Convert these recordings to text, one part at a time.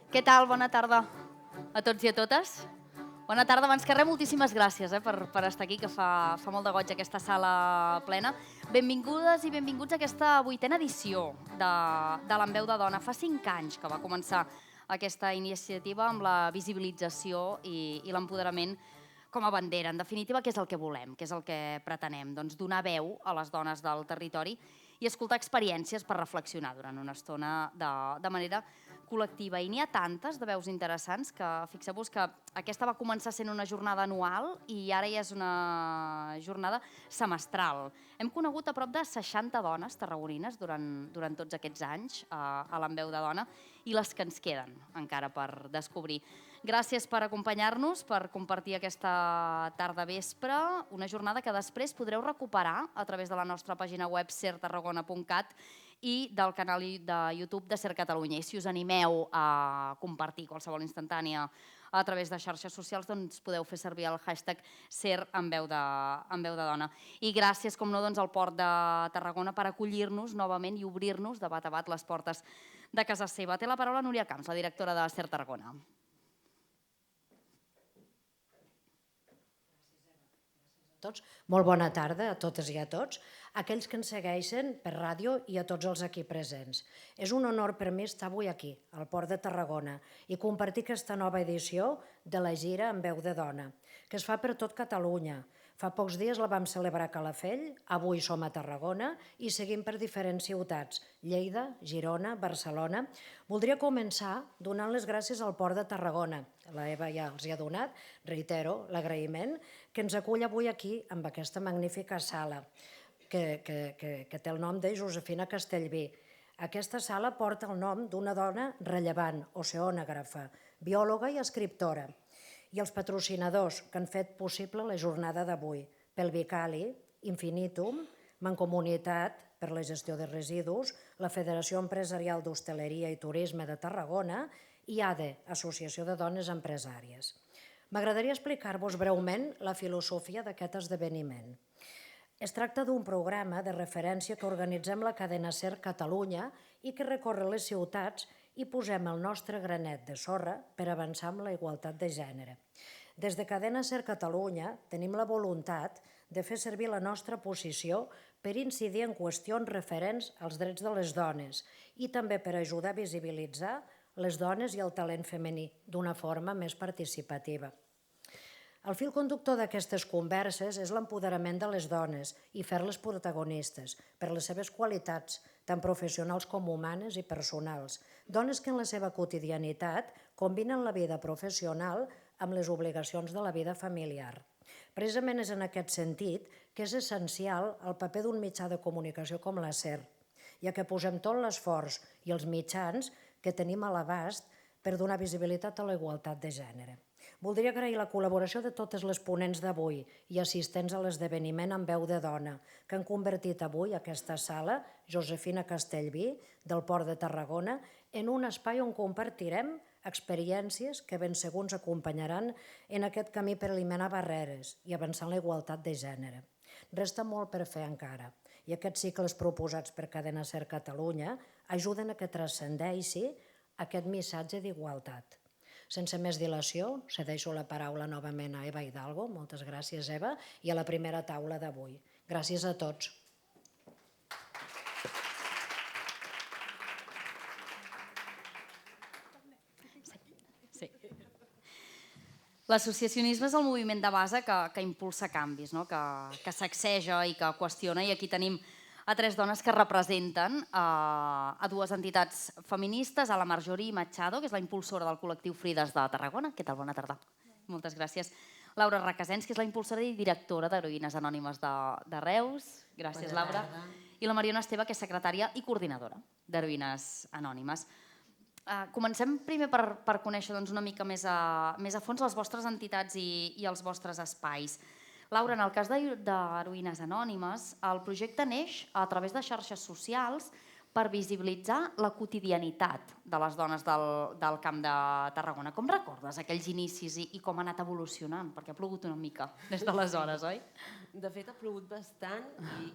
Què tal? Bona tarda a tots i a totes. Bona tarda. Abans que res, moltíssimes gràcies per estar aquí, que fa molt de goig aquesta sala plena. Benvingudes i benvinguts a aquesta 8a edició de l'En Veu de Dona. Fa 5 anys que va començar aquesta iniciativa amb la visibilització i l'empoderament com a bandera. En definitiva, què és el que volem, què és el que pretenem? Doncs donar veu a les dones del territori i escoltar experiències per reflexionar durant una estona de manera col·lectiva. I n'hi ha tantes de veus interessants que fixeu-vos que aquesta va començar sent una jornada anual i ara ja és una jornada semestral. Hem conegut a prop de 60 dones tarragonines durant tots aquests anys a l'En Veu de Dona i les que ens queden encara per descobrir. Gràcies per acompanyar-nos, per compartir aquesta tarda vespre, una jornada que després podreu recuperar a través de la nostra pàgina web sertarragona.cat i del canal de YouTube de Ser Catalunya. I si us animeu a compartir qualsevol instantània a través de xarxes socials, doncs podeu fer servir el hashtag SerEnVeuDeDona. I gràcies, com no, al Port de Tarragona per acollir-nos novament i obrir-nos de bat a bat les portes de casa seva. Té la paraula Núria Camps, la directora de Ser Tarragona. Molt bona tarda a totes i a tots, a aquells que ens segueixen per ràdio i a tots els aquí presents. És un honor per mi estar avui aquí, al Port de Tarragona, i compartir aquesta nova edició de la gira En Veu de Dona, que es fa per tot Catalunya. Fa pocs dies la vam celebrar a Calafell, avui som a Tarragona i seguim per diferents ciutats, Lleida, Girona, Barcelona. Voldria començar donant les gràcies al Port de Tarragona. La Eva ja els hi ha donat, reitero l'agraïment, que ens acull avui aquí amb aquesta magnífica sala que té el nom de Josefina Castellví. Aquesta sala porta el nom d'una dona rellevant, oceanògrafa, biòloga i escriptora. I els patrocinadors que han fet possible la jornada d'avui, Pelvicali, Infinitum, Mancomunitat per la gestió de residus, la Federació Empresarial d'Hostaleria i Turisme de Tarragona i ADE, Associació de Dones Empresàries. M'agradaria explicar-vos breument la filosofia d'aquest esdeveniment. Es tracta d'un programa de referència que organitzem la cadena Ser Catalunya i que recorre les ciutats i posem el nostre granet de sorra per avançar amb la igualtat de gènere. Des de Cadena Ser Catalunya tenim la voluntat de fer servir la nostra posició per incidir en qüestions referents als drets de les dones i també per ajudar a visibilitzar les dones i el talent femení d'una forma més participativa. El fil conductor d'aquestes converses és l'empoderament de les dones i fer-les protagonistes per les seves qualitats, tant professionals com humanes i personals. Dones que en la seva quotidianitat combinen la vida professional amb les obligacions de la vida familiar. Precisament és en aquest sentit que és essencial el paper d'un mitjà de comunicació com la SER, ja que posem tot l'esforç i els mitjans que tenim a l'abast per donar visibilitat a la igualtat de gènere. Voldria agrair la col·laboració de totes les ponents d'avui i assistents a l'esdeveniment En Veu de Dona, que han convertit avui aquesta sala, Josefina Castellví, del Port de Tarragona, en un espai on compartirem experiències que ben segur ens acompanyaran en aquest camí per eliminar barreres i avançar en la igualtat de gènere. Resta molt per fer encara i aquests cicles proposats per Cadena Ser Catalunya ajuden a que transcendeixi aquest missatge d'igualtat. Sense més dilació, cedeixo la paraula novament a Eva Hidalgo. Moltes gràcies, Eva, i a la primera taula d'avui. Gràcies a tots. Sí. L'associacionisme és el moviment de base que impulsa canvis, que sacseja i que qüestiona, i aquí tenim a 3 dones que representen a 2 entitats feministes, a la Marjorie Machado, que és la impulsora del col·lectiu Frides de Tarragona. Què tal? Bona tarda. Moltes gràcies. Laura Requesens, que és la impulsora i directora d'Heroïnes Anònimes de Reus. Gràcies, Laura. I la Mariona Esteve, que és secretària i coordinadora d'Heroïnes Anònimes. Comencem primer per conèixer una mica més a fons les vostres entitats i els vostres espais. Laura, en el cas d'Heroïnes Anònimes, el projecte neix a través de xarxes socials per visibilitzar la quotidianitat de les dones del Camp de Tarragona. Com recordes aquells inicis i com ha anat evolucionant? Perquè ha plogut una mica des d'aleshores, oi? De fet, ha plogut bastant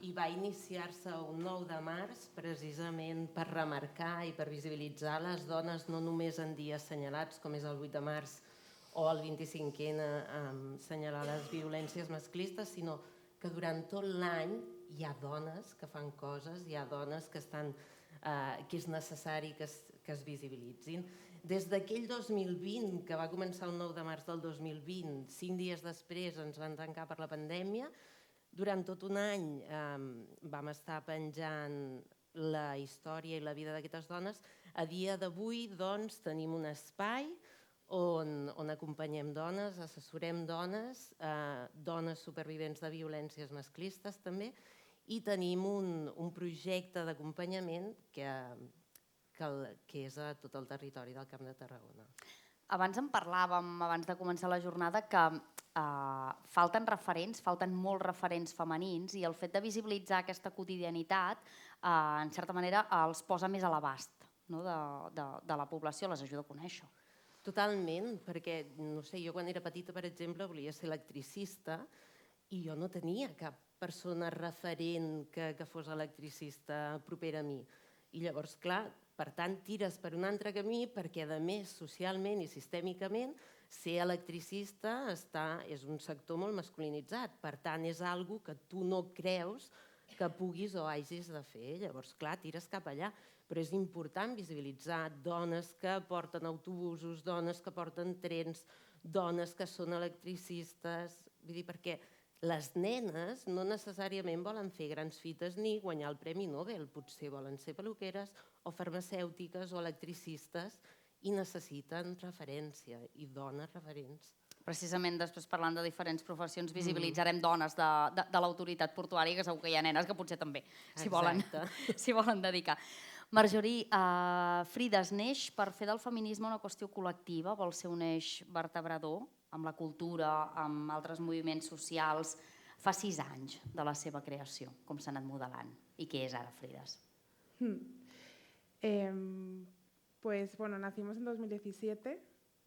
i va iniciar-se un 9 de març precisament per remarcar i per visibilitzar les dones no només en dies assenyalats, com és el 8 de març o el 25N, assenyalar les violències masclistes, sinó que durant tot l'any hi ha dones que fan coses, hi ha dones que és necessari que es visibilitzin. Des d'aquell 2020, que va començar el 9 de març del 2020, 5 dies després ens van tancar per la pandèmia, durant tot un any vam estar penjant la història i la vida d'aquestes dones. A dia d'avui, doncs, tenim un espai on acompanyem dones, assessorem dones, dones supervivents de violències masclistes també, i tenim un projecte d'acompanyament que és a tot el territori del Camp de Tarragona. Abans en parlàvem, abans de començar la jornada, que falten referents, falten molts referents femenins, i el fet de visibilitzar aquesta quotidianitat, en certa manera, els posa més a l'abast de la població, les ajuda a conèixer. Totalment, perquè, no sé, jo quan era petita, per exemple, volia ser electricista i jo no tenia cap persona referent que fos electricista propera a mi. I llavors, clar, per tant, tires per un altre camí perquè, a més, socialment i sistèmicament, ser electricista és un sector molt masculinitzat. Per tant, és una cosa que tu no creus que puguis o hagis de fer. Llavors, clar, tires cap allà. Però és important visibilitzar dones que porten autobusos, dones que porten trens, dones que són electricistes, vull dir, perquè les nenes no necessàriament volen fer grans fites ni guanyar el Premi Nobel, potser volen ser peluqueres o farmacèutiques o electricistes i necessiten referència i dones referents. Precisament després, parlant de diferents professions, visibilitzarem dones de l'autoritat portuària, que segur que hi ha nenes que potser també s'hi volen dedicar. Marjorie, Frida es neix per fer del feminisme una qüestió col·lectiva, vol ser un eix vertebrador amb la cultura, amb altres moviments socials. Fa 6 anys de la seva creació, com s'ha anat modelant. I què és ara Frides? Pues bueno, nacimos en 2017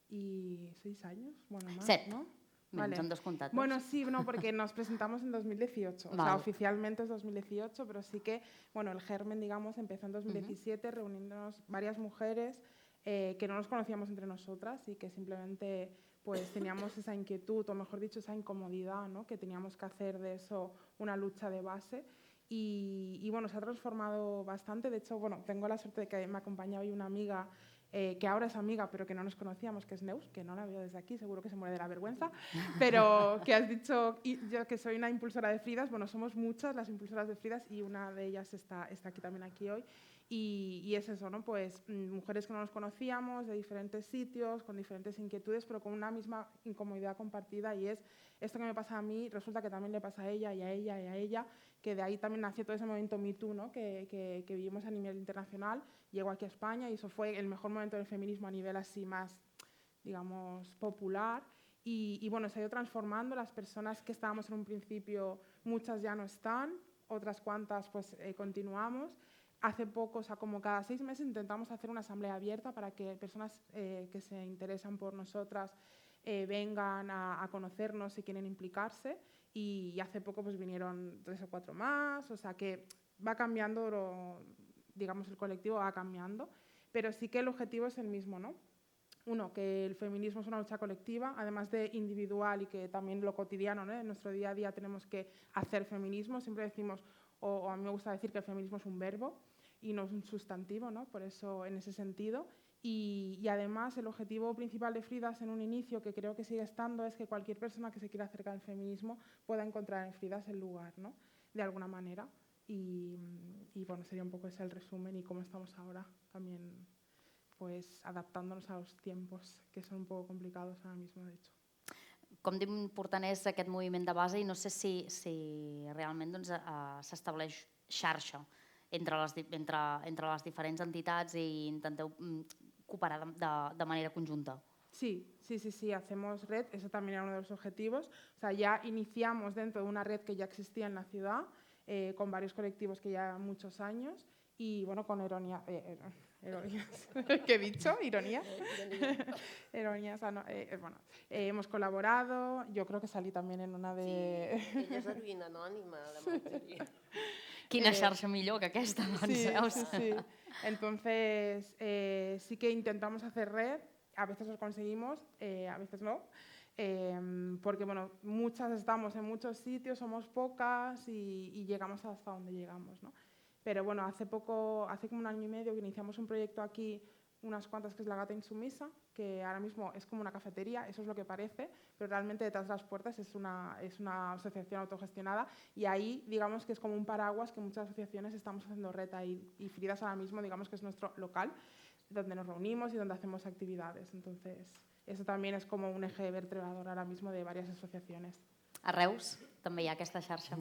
y 6 años, bueno, más, 7. ¿no? Vale. Han descomptat. Bueno, sí, no, porque nos presentamos en 2018, vale. O sea, oficialmente es 2018, pero sí que, bueno, el germen, digamos, empezó en 2017, reuniéndonos varias mujeres que no nos conocíamos entre nosotras y que simplemente pues teníamos esa inquietud, o mejor dicho, esa incomodidad, ¿no? Que teníamos que hacer de eso una lucha de base. Y bueno, se ha transformado bastante. De hecho, bueno, tengo la suerte de que me acompaña hoy una amiga que ahora es amiga, pero que no nos conocíamos, que es Neus, que no la veo desde aquí, seguro que se muere de la vergüenza, pero que has dicho, y yo que soy una impulsora de Fridas, bueno, somos muchas las impulsoras de Fridas y una de ellas está aquí también aquí hoy. Y es eso, ¿no? Pues mujeres que no nos conocíamos, de diferentes sitios, con diferentes inquietudes, pero con una misma incomodidad compartida, y es esto que me pasa a mí, resulta que también le pasa a ella y a ella y a ella, que de ahí también nació todo ese movimiento Me Too, ¿no? que vivimos a nivel internacional, llegó aquí a España y eso fue el mejor momento del feminismo a nivel así más, digamos, popular. Y bueno, se ha ido transformando. Las personas que estábamos en un principio, muchas ya no están, otras cuantas pues continuamos. Hace poco, o sea, como cada 6 meses intentamos hacer una asamblea abierta para que personas que se interesan por nosotras vengan a conocernos si quieren implicarse, y hace poco pues vinieron 3 o 4 más, o sea que va cambiando, digamos, el colectivo va cambiando, pero sí que el objetivo es el mismo, ¿no? Uno, que el feminismo es una lucha colectiva, además de individual, y que también lo cotidiano, ¿no? En nuestro día a día tenemos que hacer feminismo. Siempre decimos, o a mí me gusta decir que el feminismo es un verbo y no es un sustantivo, ¿no? Por eso, en ese sentido. Y además, el objetivo principal de Fridas en un inicio, que creo que sigue estando, es que cualquier persona que se quiera acercar al feminismo pueda encontrar en Fridas el lugar, ¿no? De alguna manera. Y bueno, sería un poco ese el resumen, y cómo estamos ahora también pues adaptándonos a los tiempos, que són un poc complicats ara mismo, de hecho. Com d'important és aquest moviment de base, i no sé si realment s'estableix xarxa entre les diferents entitats i intenteu cooperar de manera conjunta. Sí, hacemos red, eso también era uno de los objetivos. O sea, ya iniciamos dentro de una red que ya existía en la ciudad, con varios colectivos que ya muchos años y bueno, con ironías, ¿qué he dicho? ¿Ironías? Ironías, bueno, hemos colaborado, yo creo que salí también en una de... Sí, ella és heroïna anònima, la Marjorie. Quina xarxa millor que aquesta, doncs, Sí, veus? sí, sí. Entonces, sí que intentamos hacer red, a veces lo conseguimos, a veces no, porque bueno, muchas estamos en muchos sitios, somos pocas y llegamos hasta donde llegamos, ¿no? Pero bueno, hace como 1 año y medio que iniciamos un proyecto aquí, unas cuantas, que es La Gata Insumisa, que ahora mismo es como una cafetería, eso es lo que parece, pero realmente detrás de las puertas es una asociación autogestionada y ahí digamos que es como un paraguas que muchas asociaciones estamos haciendo red ahí, y Fridas ahora mismo digamos que es nuestro local donde nos reunimos y donde hacemos actividades. Entonces, eso también es como un eje vertebrador ahora mismo de varias asociaciones. A Reus també hi ha aquesta xarxa.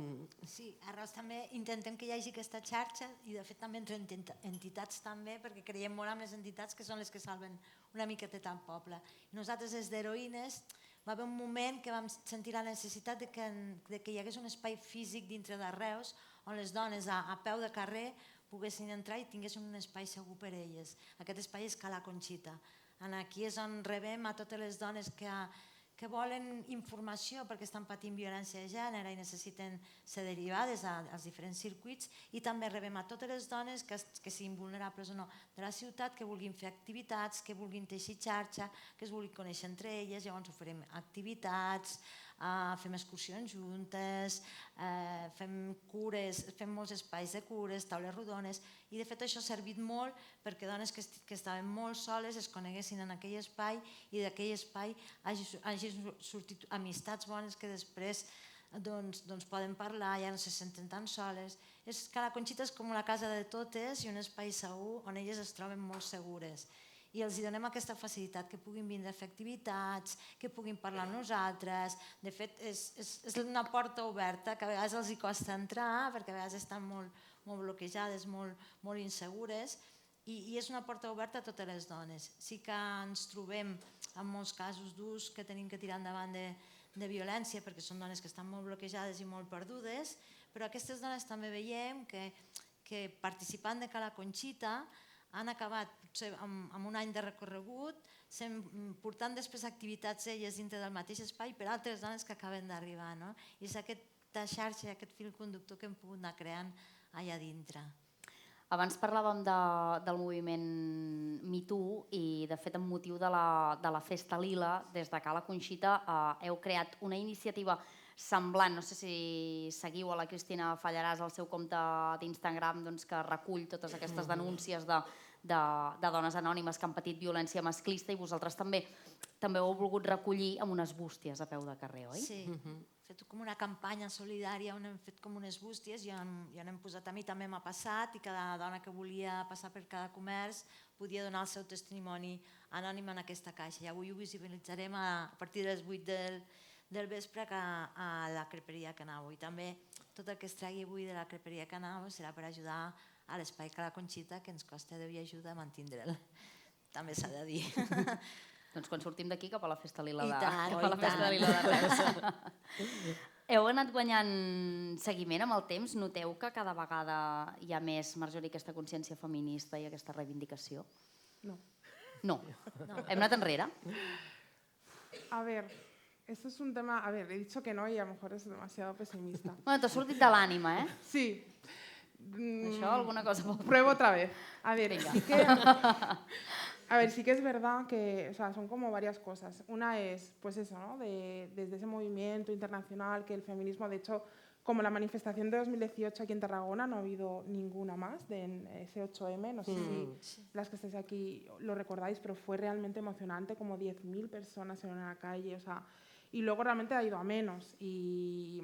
Sí, a Reus també intentem que hi hagi aquesta xarxa i de fet també entre entitats també, perquè creiem molt en les entitats que són les que salven una miqueteta al poble. Nosaltres des d'Heroïnes va haver un moment que vam sentir la necessitat de que hi hagués un espai físic dintre de Reus on les dones a peu de carrer poguessin entrar i tinguessin un espai segur per a elles. Aquest espai és Cala Conxita. Aquí és on rebem a totes les dones que volen informació perquè estan patint violència de gènere i necessiten ser derivades als diferents circuits, i també rebem a totes les dones que siguin vulnerables o no de la ciutat, que vulguin fer activitats, que vulguin teixir xarxa, que es vulguin conèixer entre elles. Llavors oferim activitats, fem excursions juntes, fem cures, fem molts espais de cures, taules rodones, i de fet això ha servit molt perquè dones que estaven molt soles es coneguessin en aquell espai i d'aquell espai hagin sortit amistats bones que després poden parlar, ja no se senten tan soles. Cala Conxita és com la casa de totes i un espai segur on elles es troben molt segures. I els donem aquesta facilitat, que puguin vindre a fer activitats, que puguin parlar amb nosaltres. De fet, és una porta oberta que a vegades els costa entrar perquè a vegades estan molt bloquejades, molt insegures, i és una porta oberta a totes les dones. Sí que ens trobem en molts casos durs que tenim que tirar endavant de violència perquè són dones que estan molt bloquejades i molt perdudes, però aquestes dones també veiem que participant de Cala Conxita han acabat amb un any de recorregut portant després activitats elles dintre del mateix espai per altres dones que acaben d'arribar. I és aquesta xarxa i aquest fil conductor que hem pogut anar creant allà dintre. Abans parlàvem del moviment MeToo i, de fet, amb motiu de la Festa Lila, des de Cala Conxita heu creat una iniciativa semblant. No sé si seguiu a la Cristina Fallaràs al seu compte d'Instagram, que recull totes aquestes denúncies de dones anònimes que han patit violència masclista, i vosaltres també heu volgut recollir amb unes bústies a peu de carrer, oi? Sí, hem fet com una campanya solidària on hem fet com unes bústies i on hem posat, a mi també m'ha passat, i cada dona que volia passar per cada comerç podia donar el seu testimoni anònim en aquesta caixa. I avui ho visibilitzarem a partir de les 8 del vespre a la creperia Canavo, i també tot el que es tregui avui de la creperia Canavo serà per ajudar a l'espai Cala Conxita, que ens costa Déu i ajuda a mantindre'l. També s'ha de dir. Doncs quan sortim d'aquí cap a la Festa Lila de Reus. Heu anat guanyant seguiment amb el temps? Noteu que cada vegada hi ha més, Marjorie, aquesta consciència feminista i aquesta reivindicació? No. No. Hem anat enrere? A ver, esto es un tema... A ver, he dicho que no y a lo mejor es demasiado pesimista. Bueno, t'ha sortit de l'ànima, eh? Sí. Això alguna cosa vol dir. Pruebo otra vez. A ver, sí que es verdad que, o sea, son como varias cosas. Una es, pues eso, ¿no? Desde ese movimiento internacional que el feminismo, de hecho, como la manifestación de 2018 aquí en Tarragona, no ha habido ninguna más de ese 8M. No sé si las que estáis aquí lo recordáis, pero fue realmente emocionante, como 10.000 personas en la calle, o sea, y luego realmente ha ido a menos. Y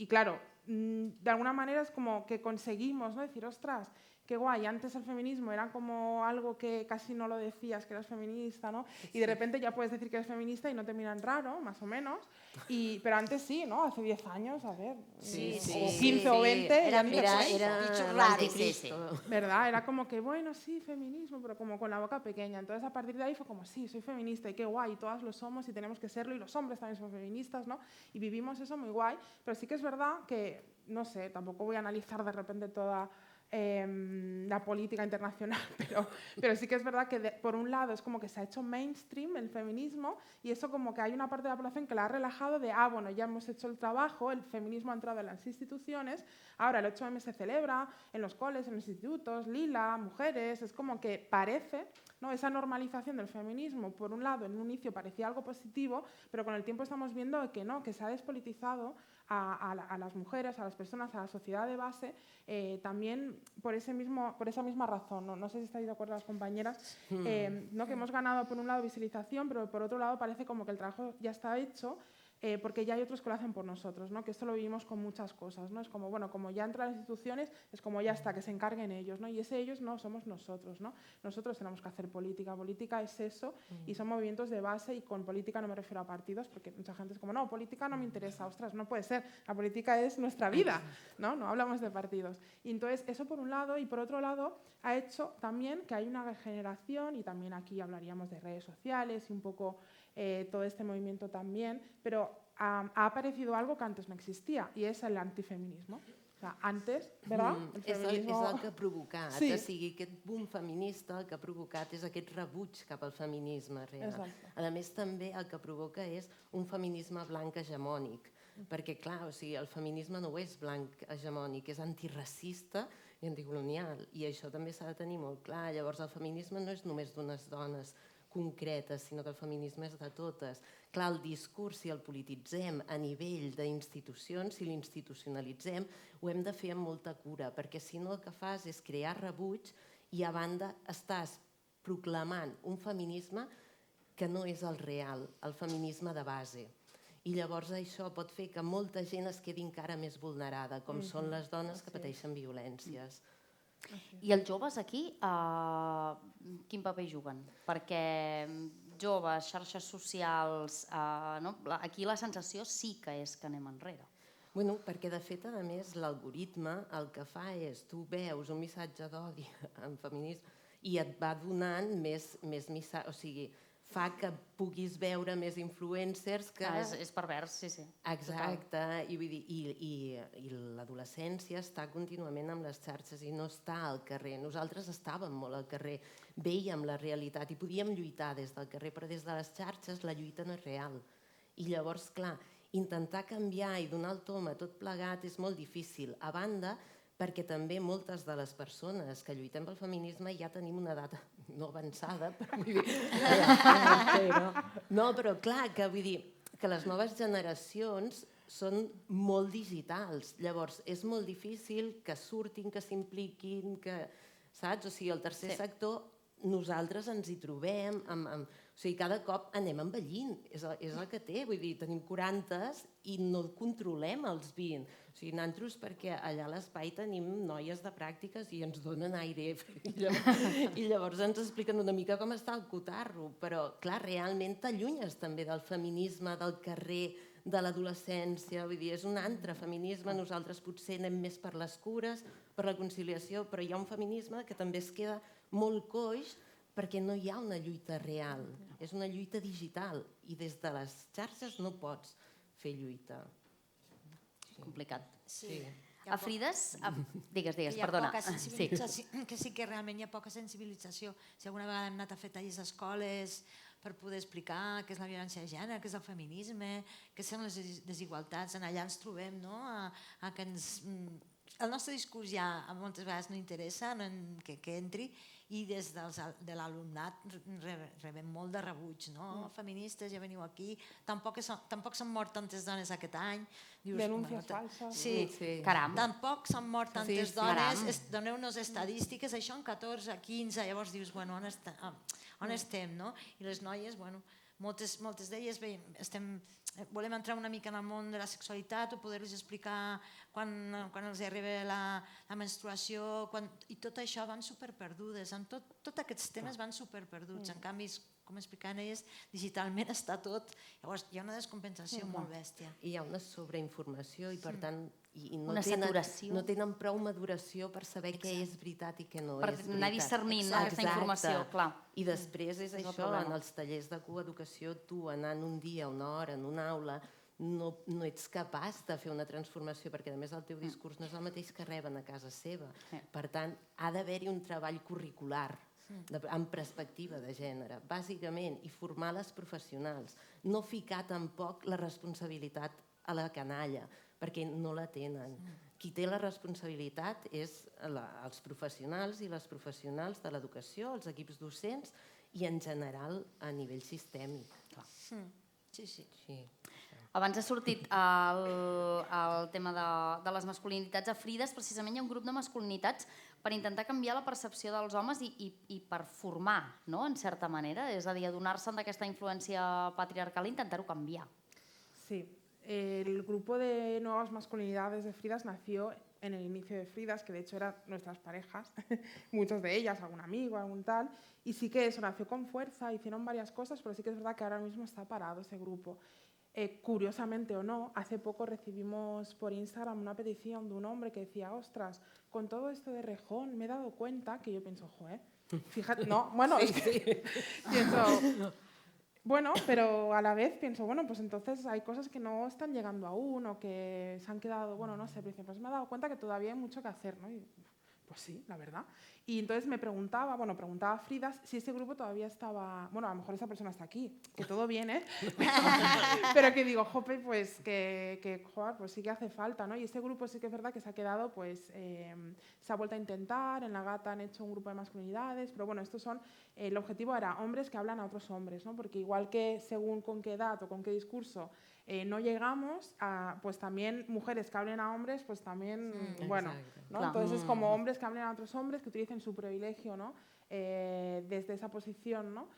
claro, de alguna manera es como que conseguimos, ¿no? Decir, ostras, qué guay, antes el feminismo era como algo que casi no lo decías, que eras feminista, ¿no? Y de repente ya puedes decir que eres feminista y no te miran raro, más o menos. Pero antes sí, ¿no? Hace 10 años, a ver, o 15 o 20. Era l'anticristo. ¿Verdad? Era como que, bueno, sí, feminismo, pero como con la boca pequeña. Entonces, a partir de ahí fue como, sí, soy feminista y qué guay, todas lo somos y tenemos que serlo, y los hombres también son feministas, ¿no? Y vivimos eso muy guay. Pero sí que es verdad que no sé, tampoco voy a analizar de repente toda la política internacional, pero sí que es verdad que por un lado es como que se ha hecho mainstream el feminismo y eso como que hay una parte de la población que la ha relajado de, bueno, ya hemos hecho el trabajo, el feminismo ha entrado en las instituciones, ahora el 8M se celebra en los coles, en los institutos, lila, mujeres, es como que parece, ¿no?, esa normalización del feminismo, por un lado, en un inicio parecía algo positivo, pero con el tiempo estamos viendo que no, que se ha despolitizado a las mujeres, a las personas, a la sociedad de base, también por esa misma razón. No sé si estáis de acuerdo las compañeras, ¿no?, que hemos ganado por un lado visibilización, pero por otro lado parece como que el trabajo ya está hecho, porque ya hay otros que lo hacen por nosotros, ¿no? Que esto lo vivimos con muchas cosas, ¿no? Es como, bueno, como ya entran las instituciones, es como ya está, que se encarguen ellos, ¿no? Y ese ellos no somos nosotros, ¿no? Nosotros tenemos que hacer política. Política es eso y son movimientos de base, y con política no me refiero a partidos, porque mucha gente es como, no, política no me interesa, ostras, no puede ser, la política es nuestra vida, ¿no? No hablamos de partidos. Y entonces, eso por un lado, y por otro lado, ha hecho también que hay una regeneración, y también aquí hablaríamos de redes sociales y un poco todo este movimiento también, pero ha aparecido algo que antes no existia, i és l'antifeminisme. O sigui, antes, ¿verdad? El feminismo... És el que ha provocat, sí. O sigui, aquest boom feminista el que ha provocat és aquest rebuig cap al feminisme real. Exacte. A més, també el que provoca és un feminisme blanc hegemònic, perquè, clar, o sigui, el feminisme no és blanc hegemònic, és antiracista i anticolonial, i això també s'ha de tenir molt clar. Llavors, el feminisme no és només d'unes dones concretes, sinó que el feminisme és de totes. Clar, el discurs, si el polititzem a nivell d'institucions, si l'institucionalitzem, ho hem de fer amb molta cura, perquè si no el que fas és crear rebuig i a banda estàs proclamant un feminisme que no és el real, el feminisme de base. I llavors això pot fer que molta gent es quedi encara més vulnerada, com són les dones que pateixen violències. I els joves aquí, quin paper juguen? Perquè joves, xarxes socials, aquí la sensació sí que és que anem enrere. Bueno, perquè de fet, a més, l'algoritme el que fa és, tu veus un missatge d'odi en feminisme i et va donant més missatges, o sigui, fa que puguis veure més influencers que... És pervers, sí, sí. Exacte, i l'adolescència està contínuament amb les xarxes i no està al carrer. Nosaltres estàvem molt al carrer, veiem la realitat i podíem lluitar des del carrer, però des de les xarxes la lluita no és real. I llavors, clar, intentar canviar i donar el tom a tot plegat és molt difícil. A banda, perquè també moltes de les persones que lluitem pel feminisme ja tenim una edat no avançada, però vull dir... No, però clar, que vull dir que les noves generacions són molt digitals. Llavors, és molt difícil que surtin, que s'impliquin, que... Saps? O sigui, el tercer sector, nosaltres ens hi trobem, o sigui, cada cop anem envellint, és el que té, vull dir, tenim 40 i no controlem els 20. O sigui, nosaltres perquè allà a l'espai tenim noies de pràctiques i ens donen aire i llavors ens expliquen una mica com està el cotarro, però clar, realment t'allunyes també del feminisme, del carrer, de l'adolescència, vull dir, és un altre feminisme, nosaltres potser anem més per les cures, per la conciliació, però hi ha un feminisme que també es queda molt coix perquè no hi ha una lluita real, és una lluita digital i des de les xarxes no pots fer lluita. Complicat. Sí. A Frides, digues, perdona. Que sí que realment hi ha poca sensibilització. Si alguna vegada hem anat a fer tallers a escoles per poder explicar què és la violència de gènere, què és el feminisme, què són les desigualtats, allà ens trobem, no? Que el nostre discurs ja moltes vegades no interessa que entri, i des de l'alumnat rebem molt de rebuig, no? Feministes, ja veniu aquí, tampoc s'han mort tantes dones aquest any. Denúncies falses. Sí, caram. Tampoc s'han mort tantes dones, doneu-nos estadístiques, això en 14, 15, llavors dius, bueno, on estem, no? I les noies, bueno, moltes d'elles volem entrar una mica en el món de la sexualitat o poder-los explicar quan els arriba la menstruació, i tot això van superperdudes, tots aquests temes van superperduts, en canvi, com explicaven elles, digitalment està tot, llavors hi ha una descompensació molt bèstia. I hi ha una sobreinformació i per tant no tenen prou maduració per saber què és veritat i què no és veritat. Per anar discernint aquesta informació, clar. I després és això, en els tallers de coeducació, tu anant un dia, una hora, en una aula, no ets capaç de fer una transformació, perquè a més el teu discurs no és el mateix que reben a casa seva. Per tant, ha d'haver-hi un treball curricular amb perspectiva de gènere, bàsicament, i formar les professionals. No ficar tampoc la responsabilitat a la canalla, perquè no la tenen. Qui té la responsabilitat és els professionals i les professionals de l'educació, els equips docents i en general a nivell sistèmic. Sí. Abans ha sortit el tema de les masculinitats a Frides. Precisament hi ha un grup de masculinitats per intentar canviar la percepció dels homes i per formar, no?, en certa manera. És a dir, adonar-se'n d'aquesta influència patriarcal i intentar-ho canviar. Sí. El grupo de nuevas masculinidades de Fridas nació en el inicio de Fridas, que de hecho eran nuestras parejas, muchas de ellas, algún amigo, algún tal, y sí que eso nació con fuerza, hicieron varias cosas, pero sí que es verdad que ahora mismo está parado ese grupo. Curiosamente o no, hace poco recibimos por Instagram una petición de un hombre que decía, ostras, con todo esto de Rejón me he dado cuenta, que yo pienso, joder, fíjate, no, bueno, es que pienso... Bueno, pero a la vez pienso, bueno, pues entonces hay cosas que no están llegando aún o que se han quedado, bueno, no sé, pero pues me he dado cuenta que todavía hay mucho que hacer, ¿no? Y, pues sí, la verdad. Y entonces me preguntaba a Fridas si ese grupo todavía estaba, bueno, a lo mejor esa persona está aquí, que todo bien, ¿eh? Pero que digo, jope, pues joder, pues sí que hace falta, ¿no? Y ese grupo sí que es verdad que se ha quedado, pues se ha vuelto a intentar, en la Gata han hecho un grupo de masculinidades, pero bueno, estos son, el objetivo era hombres que hablan a otros hombres, ¿no? Porque igual que según con qué edad o con qué discurso no llegamos, pues también mujeres que hablen a hombres, pues también, bueno, ¿no? Entonces es como hombres que hablen a otros hombres, que utilicen su privilegio, ¿no? Desde esa posición, ¿no?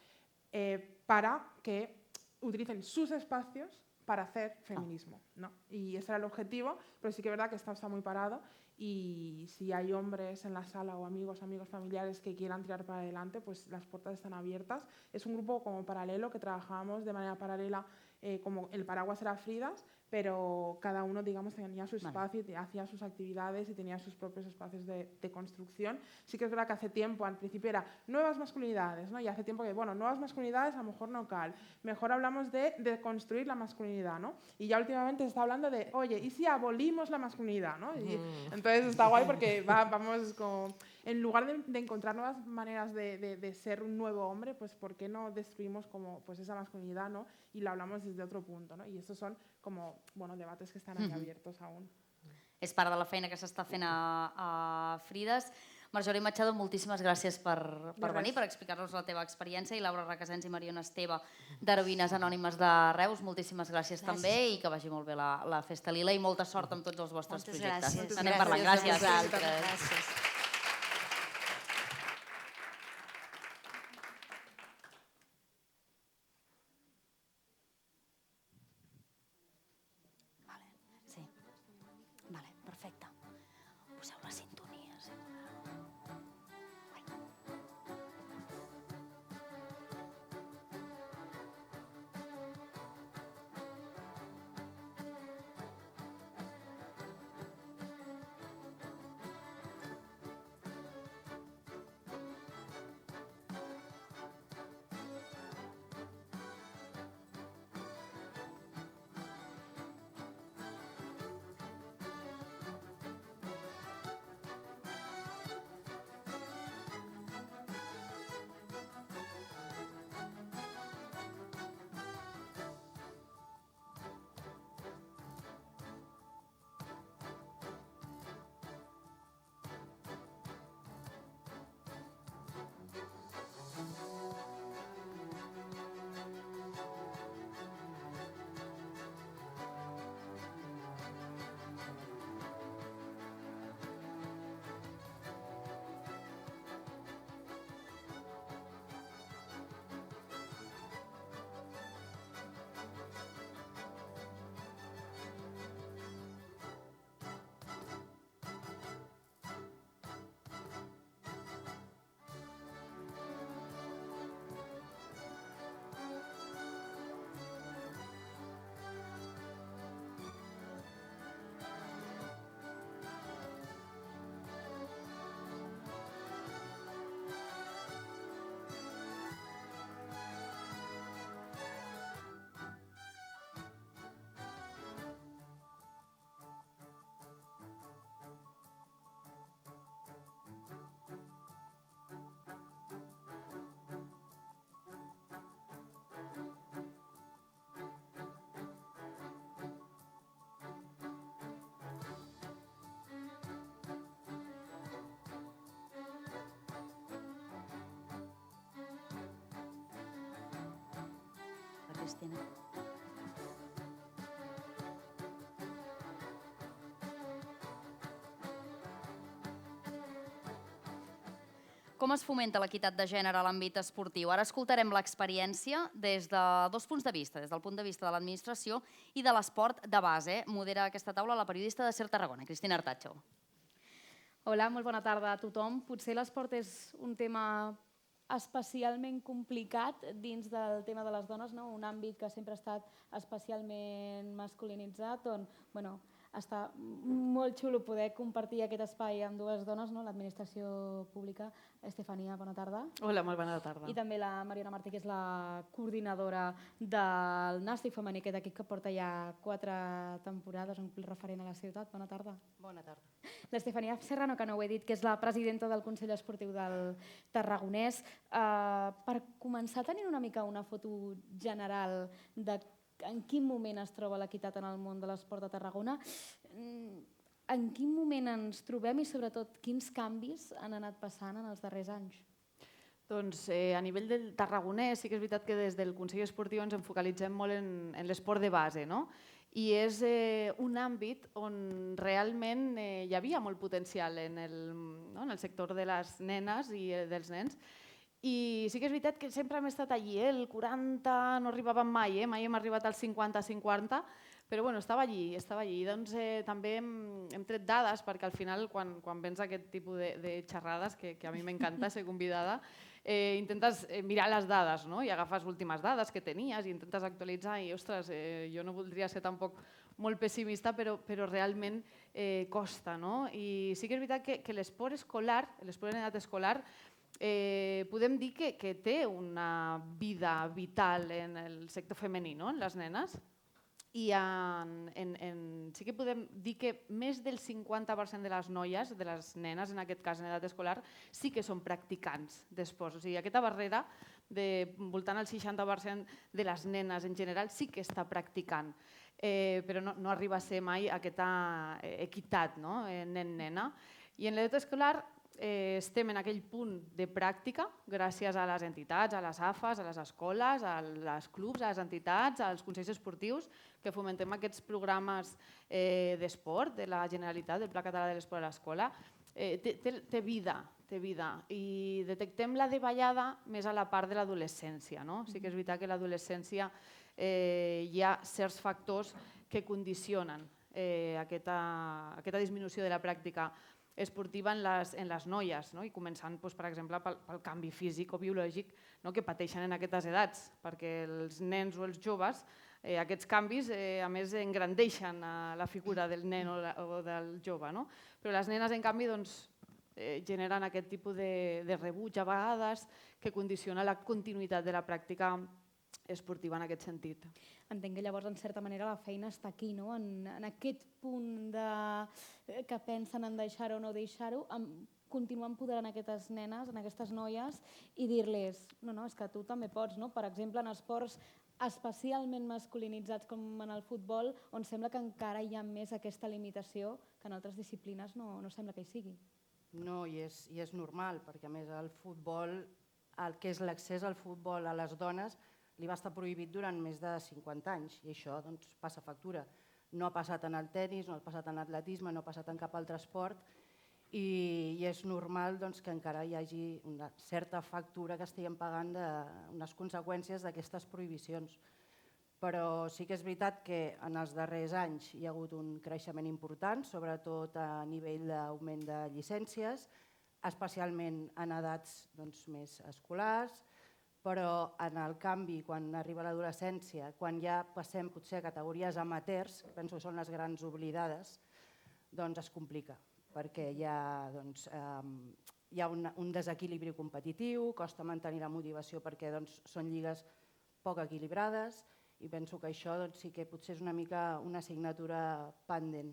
Para que utilicen sus espacios para hacer feminismo, ¿no? Y ese era el objetivo, pero sí que es verdad que está muy parado y si hay hombres en la sala o amigos familiares que quieran tirar para adelante, pues las puertas están abiertas. Es un grupo como paralelo que trabajábamos de manera paralela, como el paraguas era Fridas, pero cada uno, digamos, tenía su espacio y hacía sus actividades y tenía sus propios espacios de construcción. Sí que es verdad que hace tiempo, al principio era nuevas masculinidades, ¿no? Y hace tiempo que, bueno, nuevas masculinidades a lo mejor no cal. Mejor hablamos de construir la masculinidad, ¿no? Y ya últimamente se está hablando de, oye, ¿y si abolimos la masculinidad, ¿no? Y entonces está guay porque vamos como... En lugar de encontrar nuevas maneras de ser un nuevo hombre, pues ¿por qué no destruimos como, pues, esa masculinidad, ¿no? Y lo hablamos desde otro punto, ¿no? Y estos son como, bueno, debates que están ahí abiertos aún. És part de la feina que s'està fent a Frides. Marjorie Machado, moltíssimes gràcies per venir, per explicar-nos la teva experiència, i Laura Requesens i Mariona Esteve, d'Heroïnes Anònimes de Reus, moltíssimes gràcies també, i que vagi molt bé la Festa Lila i molta sort amb tots els vostres projectes. Moltes gràcies. Anem parlant. Gràcies. Gràcies. Sí. Vale, perfecte. Poseu la sintonia, sí. Cristina. Com es fomenta l'equitat de gènere a l'àmbit esportiu? Ara escoltarem l'experiència des de dos punts de vista, des del punt de vista de l'administració i de l'esport de base. Modera aquesta taula la periodista de Ser Tarragona, Cristina Artacho. Hola, molt bona tarda a tothom. Potser l'esport és un tema especialment complicat dins del tema de les dones, un àmbit que sempre ha estat especialment masculinitzat, on està molt xulo poder compartir aquest espai amb dues dones, l'administració pública. Estefania, bona tarda. Hola, molt bona tarda. I també la Mariona Martí, que és la coordinadora del Nàstic femení, aquest equip que porta ja 4 temporades, un referent a la ciutat. Bona tarda. Bona tarda. L'Estefania Serrano, que no ho he dit, que és la presidenta del Consell Esportiu del Tarragonès. Per començar tenint una mica una foto general de en quin moment es troba l'equitat en el món de l'esport de Tarragona, en quin moment ens trobem i sobretot quins canvis han anat passant en els darrers anys? Doncs a nivell del Tarragonès sí que és veritat que des del Consell Esportiu ens focalitzem molt en l'esport de base, no? I és un àmbit on realment hi havia molt potencial en el sector de les nenes i dels nens. I sí que és veritat que sempre hem estat allí, el 40 no arribàvem mai, mai hem arribat al 50-50, però bueno, estava allí. Doncs també hem tret dades, perquè al final quan vens a aquest tipus de xerrades, que a mi m'encanta ser convidada, intentes mirar les dades i agafes últimes dades que tenies i intentes actualitzar i, ostres, jo no voldria ser tampoc molt pessimista, però realment costa. I sí que és veritat que l'esport escolar, l'esport en edat escolar, podem dir que té una vida vital en el sector femení, en les nenes, i sí que podem dir que més del 50% de les noies, de les nenes, en aquest cas en edat escolar, sí que són practicants d'esports. O sigui, aquesta barrera de voltant al 60% de les nenes en general sí que està practicant, però no arriba a ser mai aquesta equitat, nen-nena. I en l'edat escolar estem en aquell punt de pràctica gràcies a les entitats, a les AFAs, a les escoles, als clubs, a les entitats, als consells esportius, que fomentem aquests programes d'esport de la Generalitat, del Pla Català de l'Esport a l'Escola. Té vida i detectem la davallada més a la part de l'adolescència. Sí que és veritat que a l'adolescència hi ha certs factors que condicionen aquesta disminució de la pràctica esportiva en les noies, i començant, per exemple, pel canvi físic o biològic que pateixen en aquestes edats, perquè els nens o els joves, aquests canvis, a més, engrandeixen la figura del nen o del jove. Però les nenes, en canvi, generen aquest tipus de rebuig a vegades que condiciona la continuïtat de la pràctica esportiva en aquest sentit. Entenc que llavors, en certa manera, la feina està aquí, en aquest punt que pensen en deixar-ho o no deixar-ho, continuar empoderant aquestes nenes, aquestes noies, i dir-les, no, és que tu també pots. Per exemple, en esports especialment masculinitzats com en el futbol, on sembla que encara hi ha més aquesta limitació que en altres disciplines no sembla que hi sigui. No, i és normal, perquè a més el futbol, el que és l'accés al futbol a les dones, li va estar prohibit durant més de 50 anys i això passa factura. No ha passat en el tenis, no ha passat en l'atletisme, no ha passat en cap altre esport i és normal que encara hi hagi una certa factura que estiguem pagant d'unes conseqüències d'aquestes prohibicions. Però sí que és veritat que en els darrers anys hi ha hagut un creixement important, sobretot a nivell d'augment de llicències, especialment en edats més escolars, però en el canvi, quan arriba l'adolescència, quan ja passem potser a categories amateurs, que penso que són les grans oblidades, es complica, perquè hi ha un desequilibri competitiu, costa mantenir la motivació perquè són lligues poc equilibrades i penso que això sí que potser és una mica una assignatura pendent.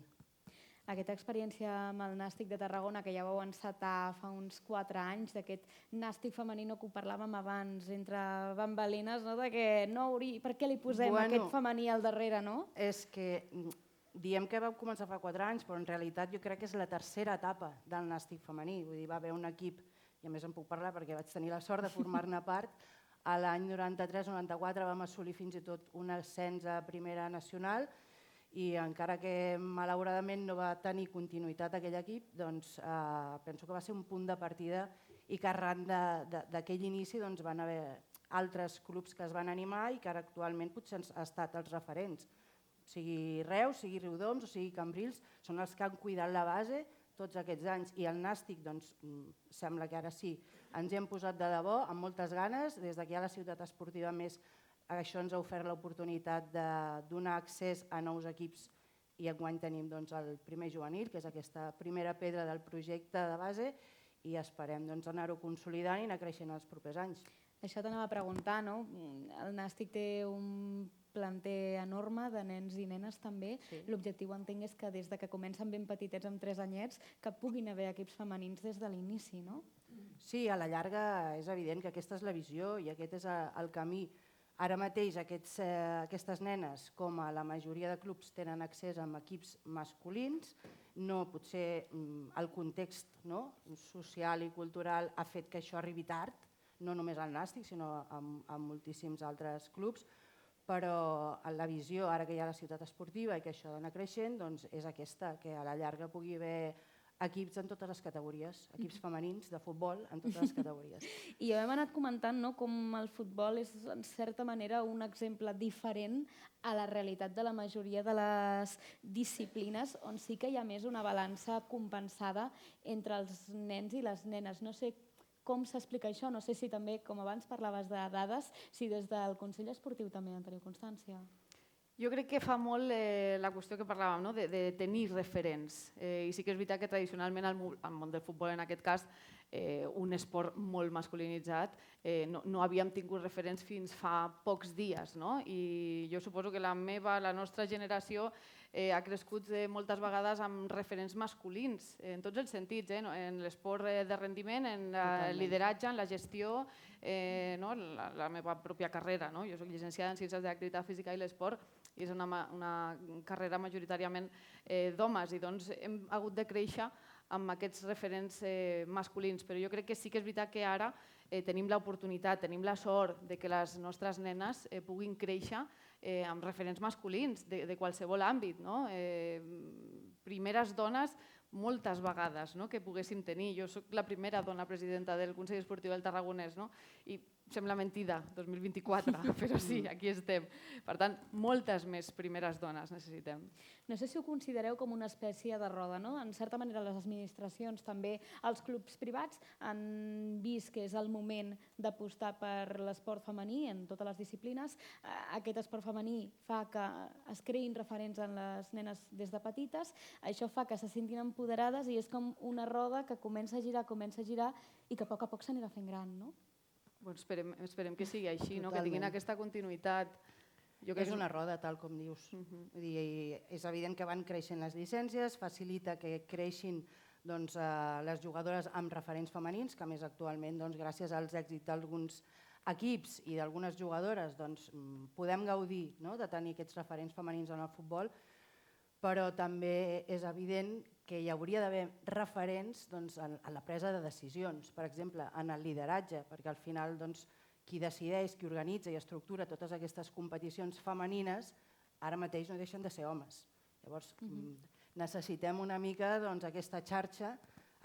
Aquesta experiència amb el Nàstic de Tarragona, que ja vau encetar fa uns 4 anys, d'aquest Nàstic femení que ho parlàvem abans, entre bambalines, de que no hauria... Per què li posem aquest femení al darrere, no? És que diem que vau començar fa 4 anys, però en realitat jo crec que és la tercera etapa del Nàstic femení. Vull dir, va haver un equip, i a més en puc parlar perquè vaig tenir la sort de formar-ne part, A l'any 93-94 vam assolir fins i tot un ascens a primera nacional i encara que malauradament no va tenir continuïtat aquell equip, doncs penso que va ser un punt de partida i que arran d'aquell inici van haver altres clubs que es van animar i que ara actualment potser han estat els referents. Sigui Reus, sigui Riudoms o sigui Cambrils, són els que han cuidat la base tots aquests anys i el Nàstic sembla que ara sí, ens hi hem posat de debò, amb moltes ganes, des que hi ha la ciutat esportiva més, això ens ha ofert l'oportunitat de donar accés a nous equips i enguany tenim el primer juvenil, que és aquesta primera pedra del projecte de base i esperem anar-ho consolidant i anar creixent els propers anys. Això t'anava a preguntar, no? El Nàstic té un planter enorme de nens i nenes també. L'objectiu, entenc, és que des que comencen ben petitets amb 3 anyets que puguin haver equips femenins des de l'inici, no? Sí, a la llarga és evident que aquesta és la visió i aquest és el camí. Ara mateix aquestes nenes, com a la majoria de clubs, tenen accés a equips masculins. No, potser el context social i cultural ha fet que això arribi tard, no només al Nàstic, sinó a moltíssims altres clubs, però la visió, ara que hi ha la ciutat esportiva i que això ha d'anar creixent, és aquesta, que a la llarga pugui haver equips en totes les categories, equips femenins de futbol en totes les categories. I ja hem anat comentant com el futbol és, en certa manera, un exemple diferent a la realitat de la majoria de les disciplines, on sí que hi ha més una balança compensada entre els nens i les nenes. No sé com s'explica això, no sé si també, com abans parlaves de dades, si des del Consell Esportiu també en teniu constància. Jo crec que fa molt la qüestió que parlàvem, de tenir referents. I sí que és veritat que tradicionalment al món del futbol, en aquest cas, un esport molt masculinitzat, no havíem tingut referents fins fa pocs dies. I jo suposo que la nostra generació ha crescut moltes vegades amb referents masculins, en tots els sentits, en l'esport de rendiment, en el lideratge, en la gestió, la meva pròpia carrera. Jo soc llicenciada en Ciències de l'Activitat Física i l'Esport i és una carrera majoritàriament d'homes i doncs hem hagut de créixer amb aquests referents masculins, però jo crec que sí que és veritat que ara tenim l'oportunitat, tenim la sort de que les nostres nenes puguin créixer amb referents masculins de qualsevol àmbit. Primeres dones moltes vegades que poguéssim tenir. Jo soc la primera dona presidenta del Consell Esportiu del Tarragonès i sembla mentida, 2024, però sí, aquí estem. Per tant, moltes més primeres dones necessitem. No sé si ho considereu com una espècie de roda, no? En certa manera, les administracions, també els clubs privats, han vist que és el moment d'apostar per l'esport femení en totes les disciplines. Aquest esport femení fa que es creïn referents en les nenes des de petites, això fa que se sentin empoderades i és com una roda que comença a girar i que a poc s'anirà fent gran, no? Esperem que sigui així, que tinguin aquesta continuïtat. És una roda, tal com dius. És evident que van creixent les llicències, facilita que creixin les jugadores amb referents femenins, que més actualment, gràcies als èxits d'alguns equips i d'algunes jugadores, podem gaudir de tenir aquests referents femenins en el futbol, però també és evident que hi hauria d'haver referents en la presa de decisions, per exemple, en el lideratge, perquè al final qui decideix, qui organitza i estructura totes aquestes competicions femenines, ara mateix no deixen de ser homes. Llavors, necessitem una mica aquesta xarxa,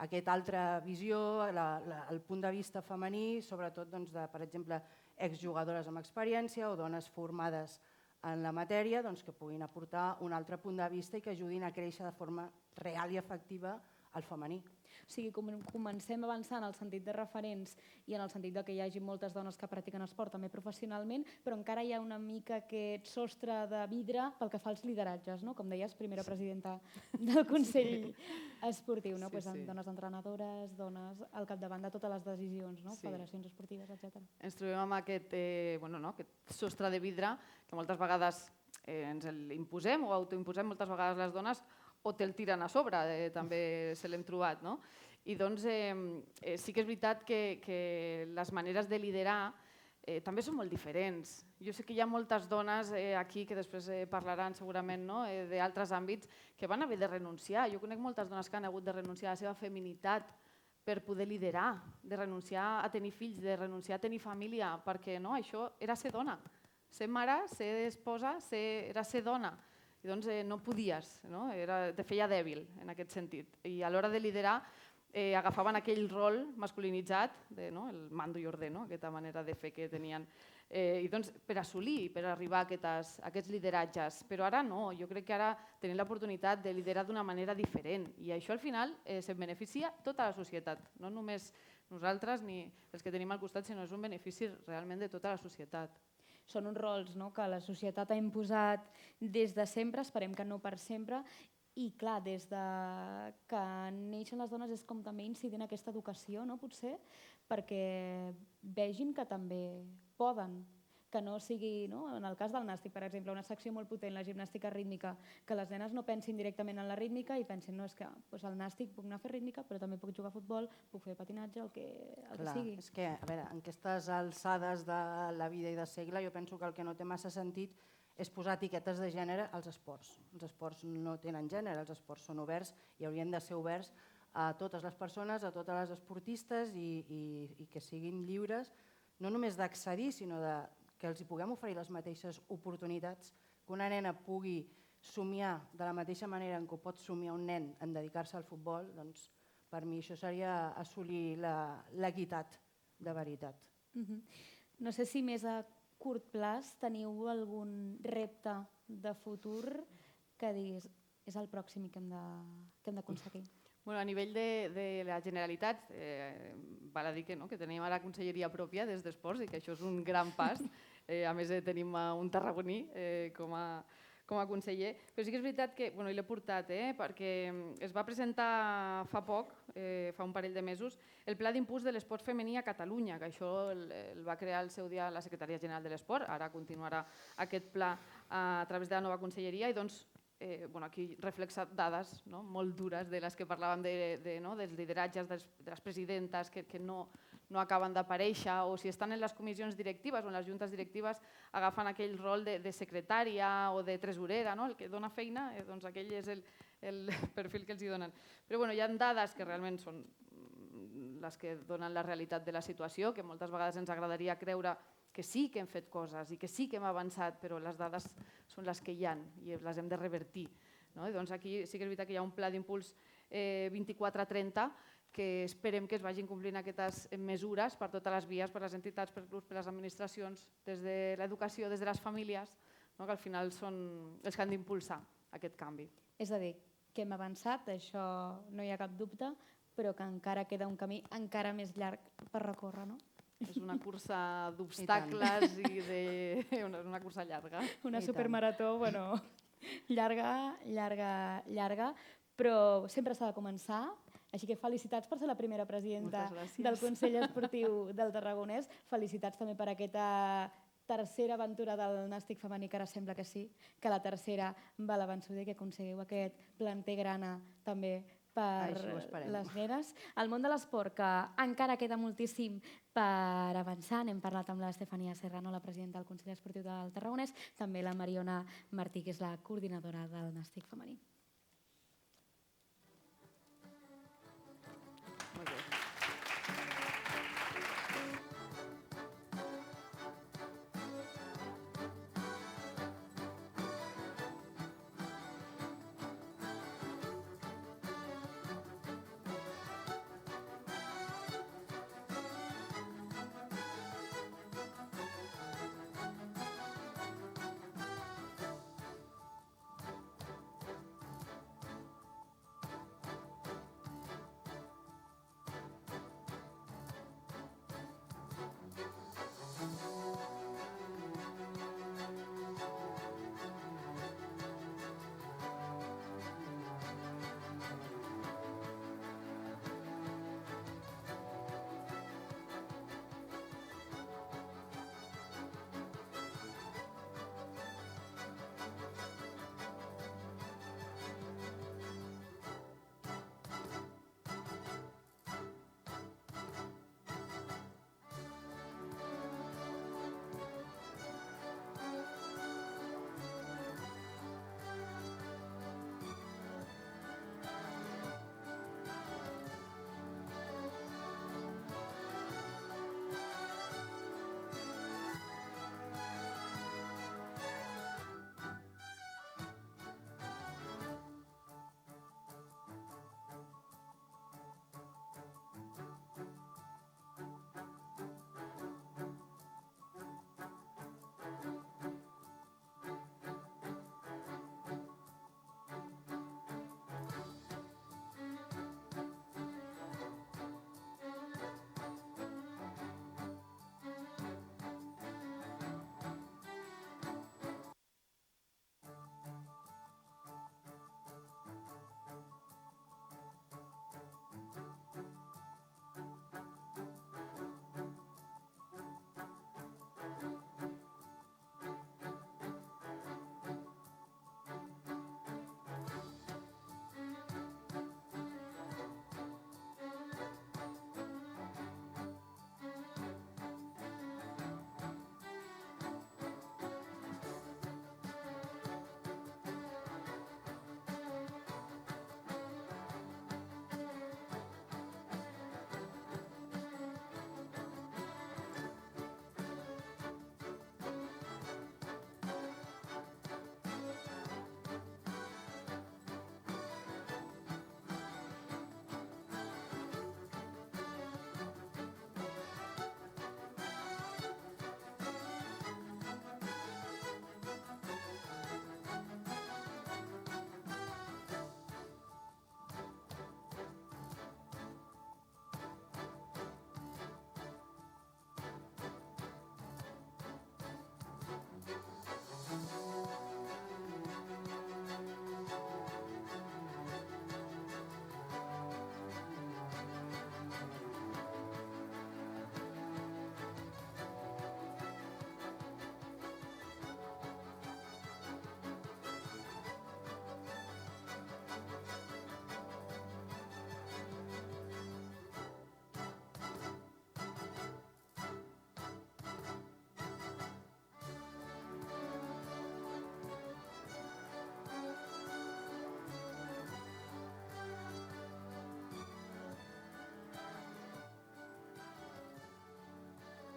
aquesta altra visió, el punt de vista femení, sobretot de, per exemple, exjugadores amb experiència o dones formades en la matèria que puguin aportar un altre punt de vista i que ajudin a créixer de forma real i efectiva el femení. O sigui, comencem a avançar en el sentit de referents i en el sentit que hi hagi moltes dones que practiquen esport també professionalment, però encara hi ha una mica aquest sostre de vidre pel que fa als lideratges, com deies, primera presidenta del Consell Esportiu, amb dones entrenadores, dones al capdavant de totes les decisions, federacions esportives, etc. Ens trobem amb aquest sostre de vidre que moltes vegades ens l'imposem o autoimposem moltes vegades les dones o te'l tiren a sobre, també se l'hem trobat. I doncs sí que és veritat que les maneres de liderar també són molt diferents. Jo sé que hi ha moltes dones aquí que després parlaran segurament d'altres àmbits que van haver de renunciar. Jo conec moltes dones que han hagut de renunciar a la seva feminitat per poder liderar, de renunciar a tenir fills, de renunciar a tenir família, perquè no, això era ser dona. Ser mare, ser esposa, era ser dona. I doncs no podies, no? Te feia dèbil en aquest sentit. I a l'hora de liderar agafaven aquell rol masculinitzat, el mando i ordeno, aquesta manera de fer que tenien, i doncs per assolir, per arribar a aquests lideratges. Però ara no, jo crec que ara tenim l'oportunitat de liderar d'una manera diferent i això al final se'n beneficia tota la societat, no només nosaltres ni els que tenim al costat, sinó és un benefici realment de tota la societat. Són uns rols que la societat ha imposat des de sempre, esperem que no per sempre, i clar, des de que neixen les dones és com també incidir en aquesta educació, potser, perquè vegin que també poden, que no sigui, en el cas del nàstic, per exemple, una secció molt potent, la gimnàstica rítmica, que les nenes no pensin directament en la rítmica i pensin, no, és que al nàstic puc anar a fer rítmica, però també puc jugar a futbol, puc fer patinatge, el que sigui. És que, a veure, en aquestes alçades de la vida i de segle, jo penso que el que no té massa sentit és posar etiquetes de gènere als esports. Els esports no tenen gènere, els esports són oberts i haurien de ser oberts a totes les persones, a totes les esportistes i que siguin lliures, no només d'accedir, sinó que els hi puguem oferir les mateixes oportunitats, que una nena pugui somiar de la mateixa manera en què pot somiar un nen en dedicar-se al futbol, doncs per mi això seria assolir l'equitat de veritat. No sé si més a curt plaç teniu algun repte de futur que diguis és el pròxim que hem d'aconseguir. A nivell de la Generalitat, val a dir que tenim ara conselleria pròpia des d'Esports i que això és un gran pas. A més, tenim un tarragoní com a conseller. Però sí que és veritat que l'he portat perquè es va presentar fa poc, fa un parell de mesos, el Pla d'Impuls de l'Esport Femení a Catalunya, que això el va crear al seu dia la Secretaria General de l'Esport, ara continuarà aquest pla a través de la nova conselleria i doncs aquí reflexa dades molt dures de les que parlàvem dels lideratges, de les presidentes que no acaben d'aparèixer o si estan en les comissions directives o en les juntes directives agafen aquell rol de secretària o de tresorera, el que dona feina, doncs aquell és el perfil que els hi donen. Però hi ha dades que realment són les que donen la realitat de la situació, que moltes vegades ens agradaria creure que sí que hem fet coses i que sí que hem avançat, però les dades són les que hi ha i les hem de revertir. Doncs aquí sí que és veritat que hi ha un pla d'impuls 24-30 que esperem que es vagin complint aquestes mesures per totes les vies, per les entitats, per clubs, per les administracions, des de l'educació, des de les famílies, que al final són els que han d'impulsar aquest canvi. És a dir, que hem avançat, això no hi ha cap dubte, però que encara queda un camí encara més llarg per recórrer, no? És una cursa d'obstacles i una cursa llarga. Una supermarató, llarga, però sempre s'ha de començar. Així que felicitats per ser la primera presidenta del Consell Esportiu del Tarragonès. Felicitats també per aquesta tercera aventura del nàstic femení, que ara sembla que sí, que la tercera va a l'avançuda i que aconseguiu aquest planter grana també per les nenes. El món de l'esport, que encara queda moltíssim per avançar. N'hem parlat amb l'Estefania Serrano, la presidenta del Consell Esportiu del Tarragonès, també la Mariona Martí, que és la coordinadora del nàstic femení.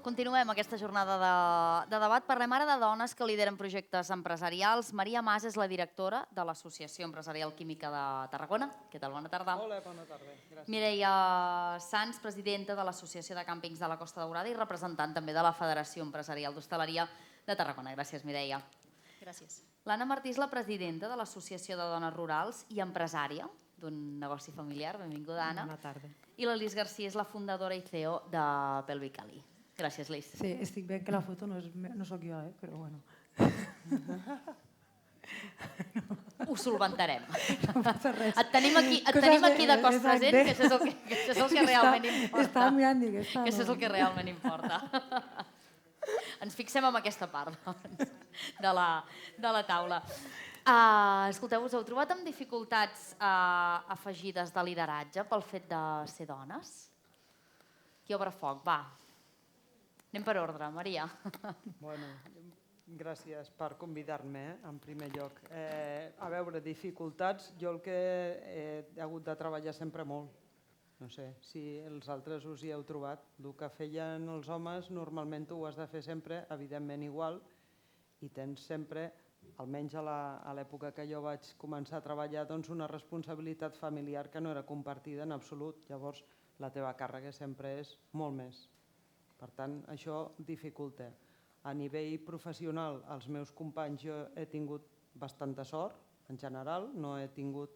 Continuem aquesta jornada de debat. Parlem ara de dones que lideren projectes empresarials. Maria Mas és la directora de l'Associació Empresarial Química de Tarragona. Què tal? Bona tarda. Hola, bona tarda. Gràcies. Mireia Sans, presidenta de l'Associació de Càmpings de la Costa Daurada i representant també de la Federació Empresarial d'Hostaleria de Tarragona. Gràcies, Mireia. Gràcies. L'Anna Martí és la presidenta de l'Associació de Dones Rurals i empresària d'un negoci familiar. Benvinguda, Anna. Bona tarda. I la Lis Garcia és la fundadora i CEO de Pelvicali. Gràcies, Lis. Sí, estic veient que la foto no sóc jo, però bueno. Ho solventarem. No passa res. Et tenim aquí de cos present, que això és el que realment importa. Estava mirant i que això és el que realment importa. Ens fixem en aquesta part de la taula. Escolteu, us heu trobat amb dificultats afegides de lideratge pel fet de ser dones? Qui obre foc? Va. Anem per ordre. Maria. Bueno, gràcies per convidar-me, en primer lloc. A veure, dificultats, jo el que he hagut de treballar sempre molt. No sé si els altres us hi heu trobat. El que feien els homes normalment ho has de fer sempre, evidentment igual, i tens sempre, almenys a l'època que jo vaig començar a treballar, doncs una responsabilitat familiar que no era compartida en absolut. Llavors, la teva càrrega sempre és molt més. Per tant, això dificulta. A nivell professional, els meus companys jo he tingut bastanta sort, en general, no he tingut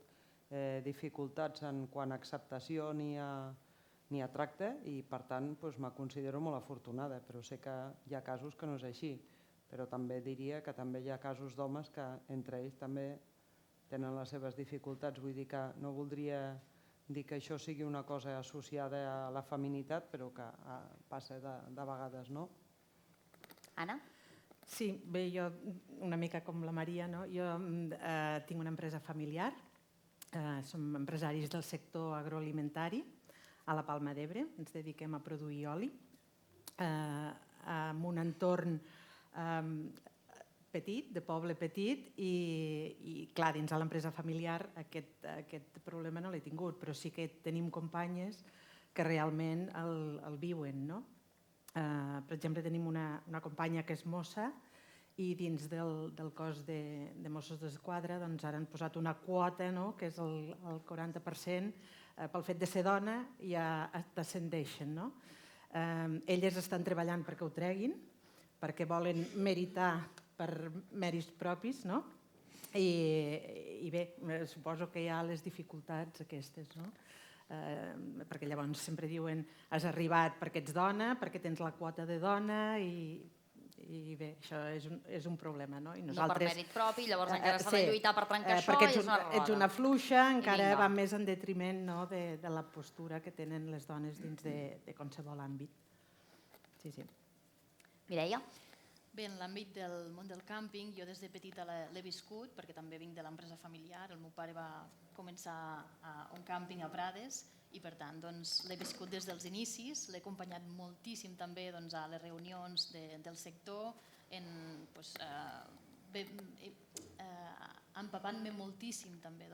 dificultats en quant a acceptació ni a tracte i, per tant, me considero molt afortunada, però sé que hi ha casos que no és així. Però també diria que també hi ha casos d'homes que entre ells també tenen les seves dificultats. Vull dir que no voldria dir que això sigui una cosa associada a la feminitat, però que passa de vegades, no? Anna? Sí, bé, jo una mica com la Maria, no? Jo tinc una empresa familiar, som empresaris del sector agroalimentari a la Palma d'Ebre, ens dediquem a produir oli, en un entorn petit, de poble petit, i clar, dins de l'empresa familiar aquest problema no l'he tingut, però sí que tenim companyes que realment el viuen, no? Per exemple, tenim una companya que és mossa i dins del cos de Mossos d'Esquadra ara han posat una quota, que és el 40%, pel fet de ser dona ja t'ascendeixen. Elles estan treballant perquè ho treguin, perquè volen meritar per mèrits propis, i bé, suposo que hi ha les dificultats aquestes, perquè llavors sempre diuen has arribat perquè ets dona, perquè tens la quota de dona, i bé, això és un problema. No per mèrit propi, llavors encara s'ha de lluitar per trencar això i és una roda. Ets una fluixa, encara va més en detriment de la postura que tenen les dones dins de qualsevol àmbit. Sí. Mireia? Bé, en l'àmbit del món del càmping, jo des de petita l'he viscut, perquè també vinc de l'empresa familiar. El meu pare va començar un càmping a Prades i, per tant, l'he viscut des dels inicis. L'he acompanyat moltíssim també a les reunions del sector, empapant-me moltíssim també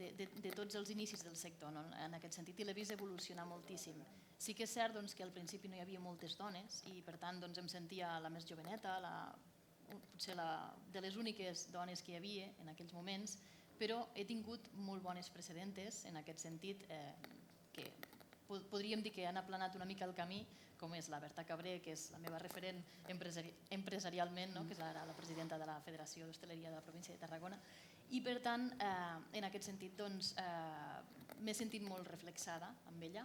de tots els inicis del sector, en aquest sentit, i l'he vist evolucionar moltíssim. Sí que és cert que al principi no hi havia moltes dones i per tant em sentia la més joveneta, potser de les úniques dones que hi havia en aquells moments, però he tingut molt bones precedentes en aquest sentit, que podríem dir que han aplanat una mica el camí, com és la Berta Cabré, que és la meva referent empresarialment, que és ara la presidenta de la Federació d'Hostaleria de la província de Tarragona, i per tant, en aquest sentit, m'he sentit molt reflexada amb ella,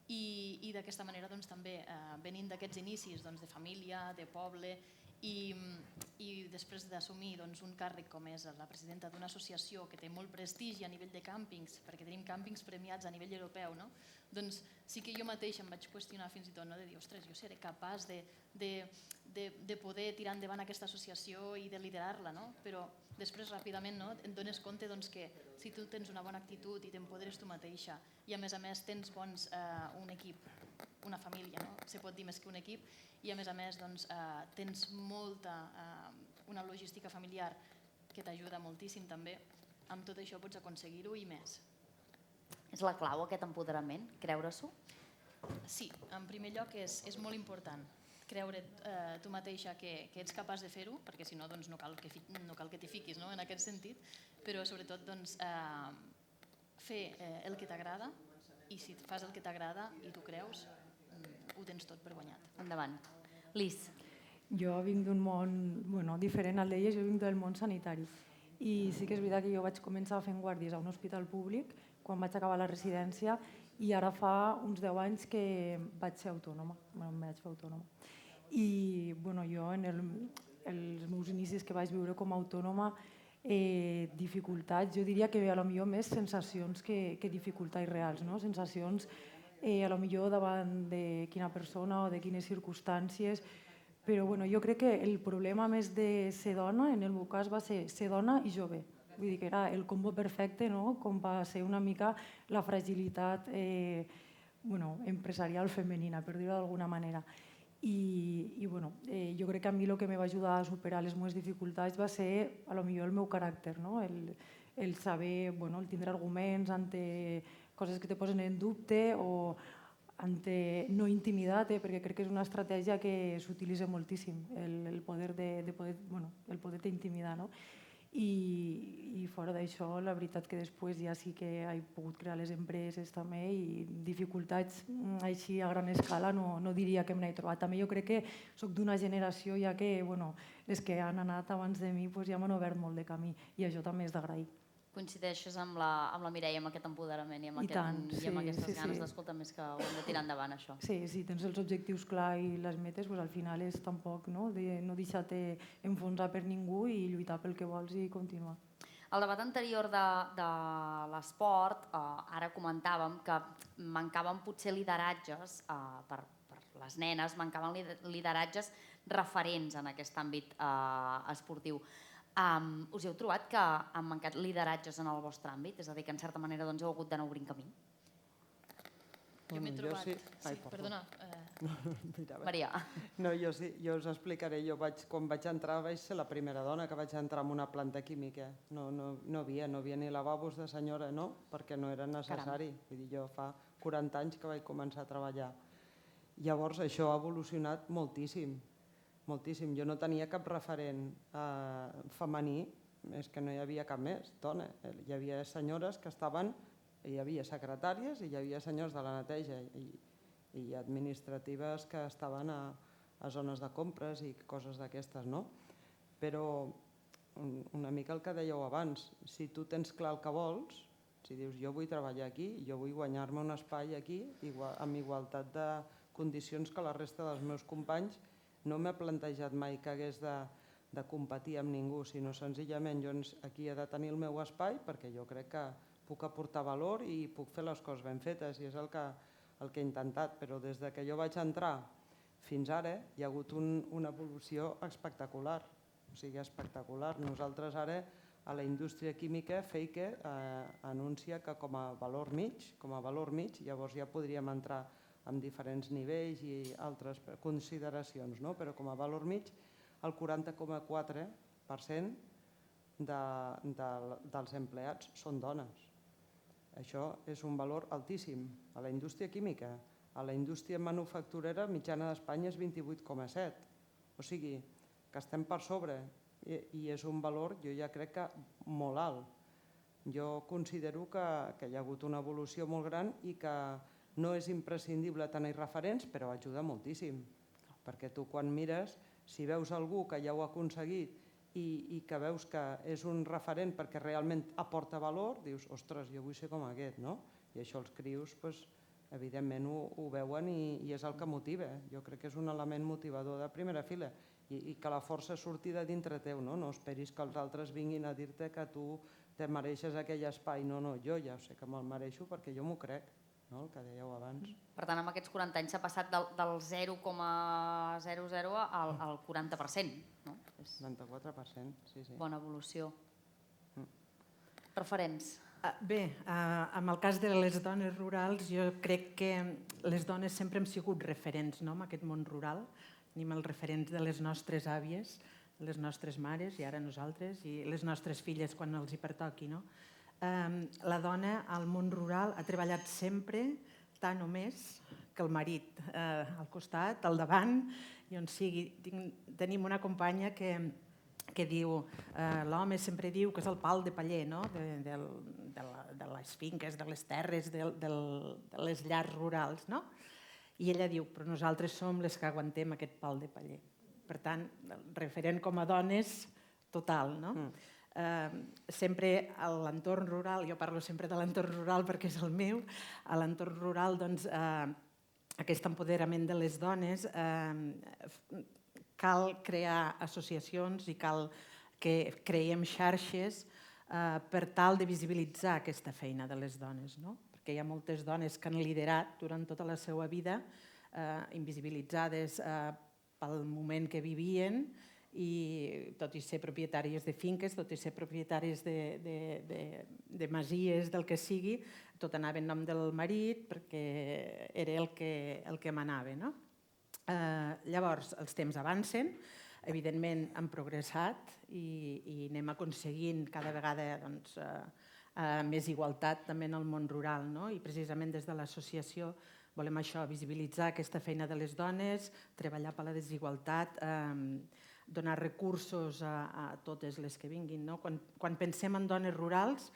i d'aquesta manera també venint d'aquests inicis de família, de poble, i després d'assumir un càrrec com és la presidenta d'una associació que té molt prestigi a nivell de càmpings, perquè tenim càmpings premiats a nivell europeu, doncs sí que jo mateixa em vaig qüestionar fins i tot de dir, ostres, jo seré capaç de poder tirar endavant aquesta associació i de liderar-la, però després ràpidament et dones compte que si tu tens una bona actitud i t'empoderes tu mateixa i a més tens un equip, una família, se pot dir més que un equip, i a més tens una logística familiar que t'ajuda moltíssim també, amb tot això pots aconseguir-ho i més. És la clau aquest empoderament, creure-s'ho? Sí, en primer lloc és molt important creure tu mateixa que ets capaç de fer-ho, perquè si no no cal que t'hi fiquis en aquest sentit, però sobretot fer el que t'agrada, i si fas el que t'agrada i tu creus, ho tens tot per guanyat. Endavant. Lis. Jo vinc d'un món diferent al d'elles, jo vinc del món sanitari. I sí que és veritat que jo vaig començar fent guàrdies a un hospital públic quan vaig acabar la residència i ara fa uns 10 anys que vaig ser autònoma, em vaig fer autònoma. I jo en els meus inicis que vaig viure com a autònoma, dificultats, jo diria que potser més sensacions que dificultats reals, sensacions potser davant de quina persona o de quines circumstàncies, però jo crec que el problema més de ser dona, en el meu cas, va ser dona i jove. Vull dir que era el combo perfecte, com va ser una mica la fragilitat empresarial femenina, per dir-ho d'alguna manera. I jo crec que a mi el que em va ajudar a superar les meves dificultats va ser potser el meu caràcter, el saber, el tindre arguments ante coses que te posen en dubte o ante no intimidar, perquè crec que és una estratègia que s'utilitza moltíssim, el poder intimidar. I fora d'això, la veritat que després ja sí que he pogut crear les empreses també i dificultats així a gran escala no diria que me n'he trobat. També jo crec que soc d'una generació ja que les que han anat abans de mi ja m'han obert molt de camí i això també és d'agrair. Coincideixes amb la Mireia, amb aquest empoderament i amb aquestes ganes d'escoltar més que ho hem de tirar endavant, això. Sí, si tens els objectius clars i les metes, al final és tampoc no deixar-te enfonsar per ningú i lluitar pel que vols i continuar. Al debat anterior de l'esport, ara comentàvem que mancaven potser lideratges per les nenes, mancaven lideratges referents en aquest àmbit esportiu. Us heu trobat que han mancat lideratges en el vostre àmbit? És a dir, que en certa manera heu hagut d'anar obrint camí? Jo m'he trobat... Sí, perdona. Maria. No, jo us explicaré. Quan vaig entrar vaig ser la primera dona que vaig entrar en una planta química. No havia ni lavabos de senyora, perquè no era necessari. Jo fa 40 anys que vaig començar a treballar. Llavors això ha evolucionat moltíssim. Moltíssim. Jo no tenia cap referent femení, és que no hi havia cap més dona. Hi havia senyores que estaven, hi havia secretàries i hi havia senyors de la neteja i administratives que estaven a zones de compres i coses d'aquestes, no? Però una mica el que dèieu abans, si tu tens clar el que vols, si dius jo vull treballar aquí, jo vull guanyar-me un espai aquí amb igualtat de condicions que la resta dels meus companys, no m'he plantejat mai que hagués de competir amb ningú, sinó senzillament jo aquí he de tenir el meu espai perquè jo crec que puc aportar valor i puc fer les coses ben fetes i és el que he intentat, però des que jo vaig entrar fins ara hi ha hagut una evolució espectacular, o sigui espectacular. Nosaltres ara a la indústria química Feique anuncia que com a valor mig, llavors ja podríem entrar amb diferents nivells i altres consideracions, però com a valor mig el 40,4% dels empleats són dones. Això és un valor altíssim. A la indústria química, a la indústria manufacturera mitjana d'Espanya és 28,7%. O sigui que estem per sobre i és un valor, jo ja crec que molt alt. Jo considero que hi ha hagut una evolució molt gran i que no és imprescindible tenir referents, però ajuda moltíssim, perquè tu quan mires, si veus algú que ja ho ha aconseguit i que veus que és un referent perquè realment aporta valor, dius, ostres, jo vull ser com aquest, no? I això els crios, evidentment, ho veuen i és el que motiva. Jo crec que és un element motivador de primera fila i que la força surti de dintre teu, no esperis que els altres vinguin a dir-te que tu te mereixes aquell espai. No, jo ja sé que me'l mereixo perquè jo m'ho crec. El que dèieu abans. Per tant, amb aquests 40 anys s'ha passat del 0,00 al 40%. 94%, sí. Bona evolució. Referents. Bé, en el cas de les dones rurals, jo crec que les dones sempre hem sigut referents en aquest món rural. Tenim els referents de les nostres àvies, les nostres mares i ara nosaltres, i les nostres filles quan els hi pertoqui, no? La dona al món rural ha treballat sempre tant o més que el marit al costat, al davant, i on sigui. Tenim una companya que diu, l'home sempre diu que és el pal de paller, no? De les finques, de les terres, de les llars rurals, no? I ella diu, però nosaltres som les que aguantem aquest pal de paller. Per tant, referent com a dones, total, no? Sempre a l'entorn rural, jo parlo sempre de l'entorn rural perquè és el meu, a l'entorn rural, doncs, aquest empoderament de les dones, cal crear associacions i cal que creem xarxes per tal de visibilitzar aquesta feina de les dones, no? Perquè hi ha moltes dones que han liderat durant tota la seva vida, invisibilitzades pel moment que vivien, i tot i ser propietàries de finques, tot i ser propietàries de masies, del que sigui, tot anava en nom del marit perquè era el que manava, no? Llavors, els temps avancen, evidentment han progressat i anem aconseguint cada vegada més igualtat també en el món rural, no? I precisament des de l'associació volem això, visibilitzar aquesta feina de les dones, treballar per la desigualtat, donar recursos a totes les que vinguin, no? Quan pensem en dones rurals,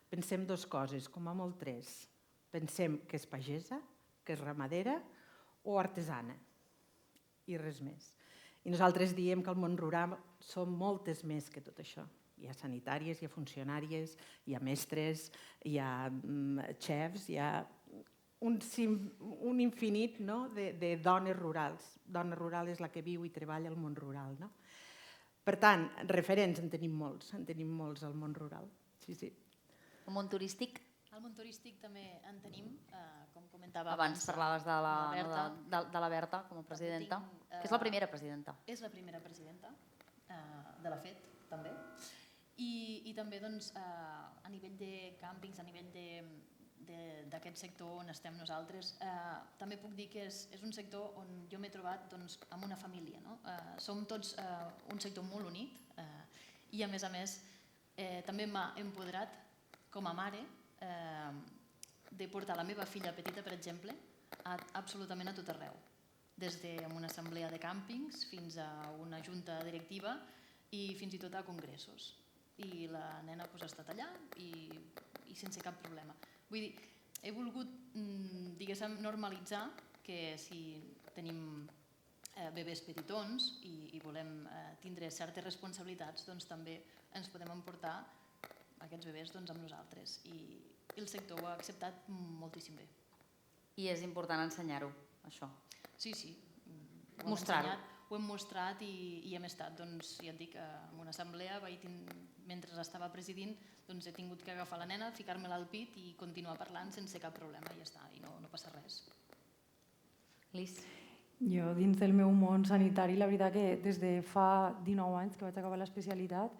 pensem dues coses, com a molt tres. Pensem que és pagesa, que és ramadera o artesana, i res més. I nosaltres diem que al món rural som moltes més que tot això. Hi ha sanitàries, hi ha funcionàries, hi ha mestres, hi ha xefs, hi ha un infinit, no? de dones rurals. Dona rural és la que viu i treballa al món rural. No? Per tant, referents en tenim molts al món rural. Sí, sí. El món turístic? Al món turístic també en tenim, com comentava abans. Parlaves de la Berta com a presidenta, que és la primera presidenta. És la primera presidenta de la FET, també. I també a nivell de càmpings, a nivell d'aquest sector on estem nosaltres, també puc dir que és un sector on jo m'he trobat amb una família. Som tots un sector molt unit i a més també m'ha empoderat com a mare de portar la meva filla petita, per exemple, absolutament a tot arreu. Des d'una assemblea de càmpings fins a una junta directiva i fins i tot a congressos. I la nena ha estat allà i sense cap problema. Vull dir, he volgut, diguéssim, normalitzar que si tenim bebès petitons i volem tindre certes responsabilitats, doncs també ens podem emportar aquests bebès amb nosaltres. I el sector ho ha acceptat moltíssim bé. I és important ensenyar-ho, això? Sí, sí. Mostrar-ho. Ho hem mostrat i hem estat, ja et dic, en una assemblea, mentre estava presidint, he tingut que agafar la nena, ficar-me-la al pit i continuar parlant sense cap problema i ja està, i no passa res. Lis? Jo, dins del meu món sanitari, la veritat que des de fa 19 anys que vaig acabar l'especialitat,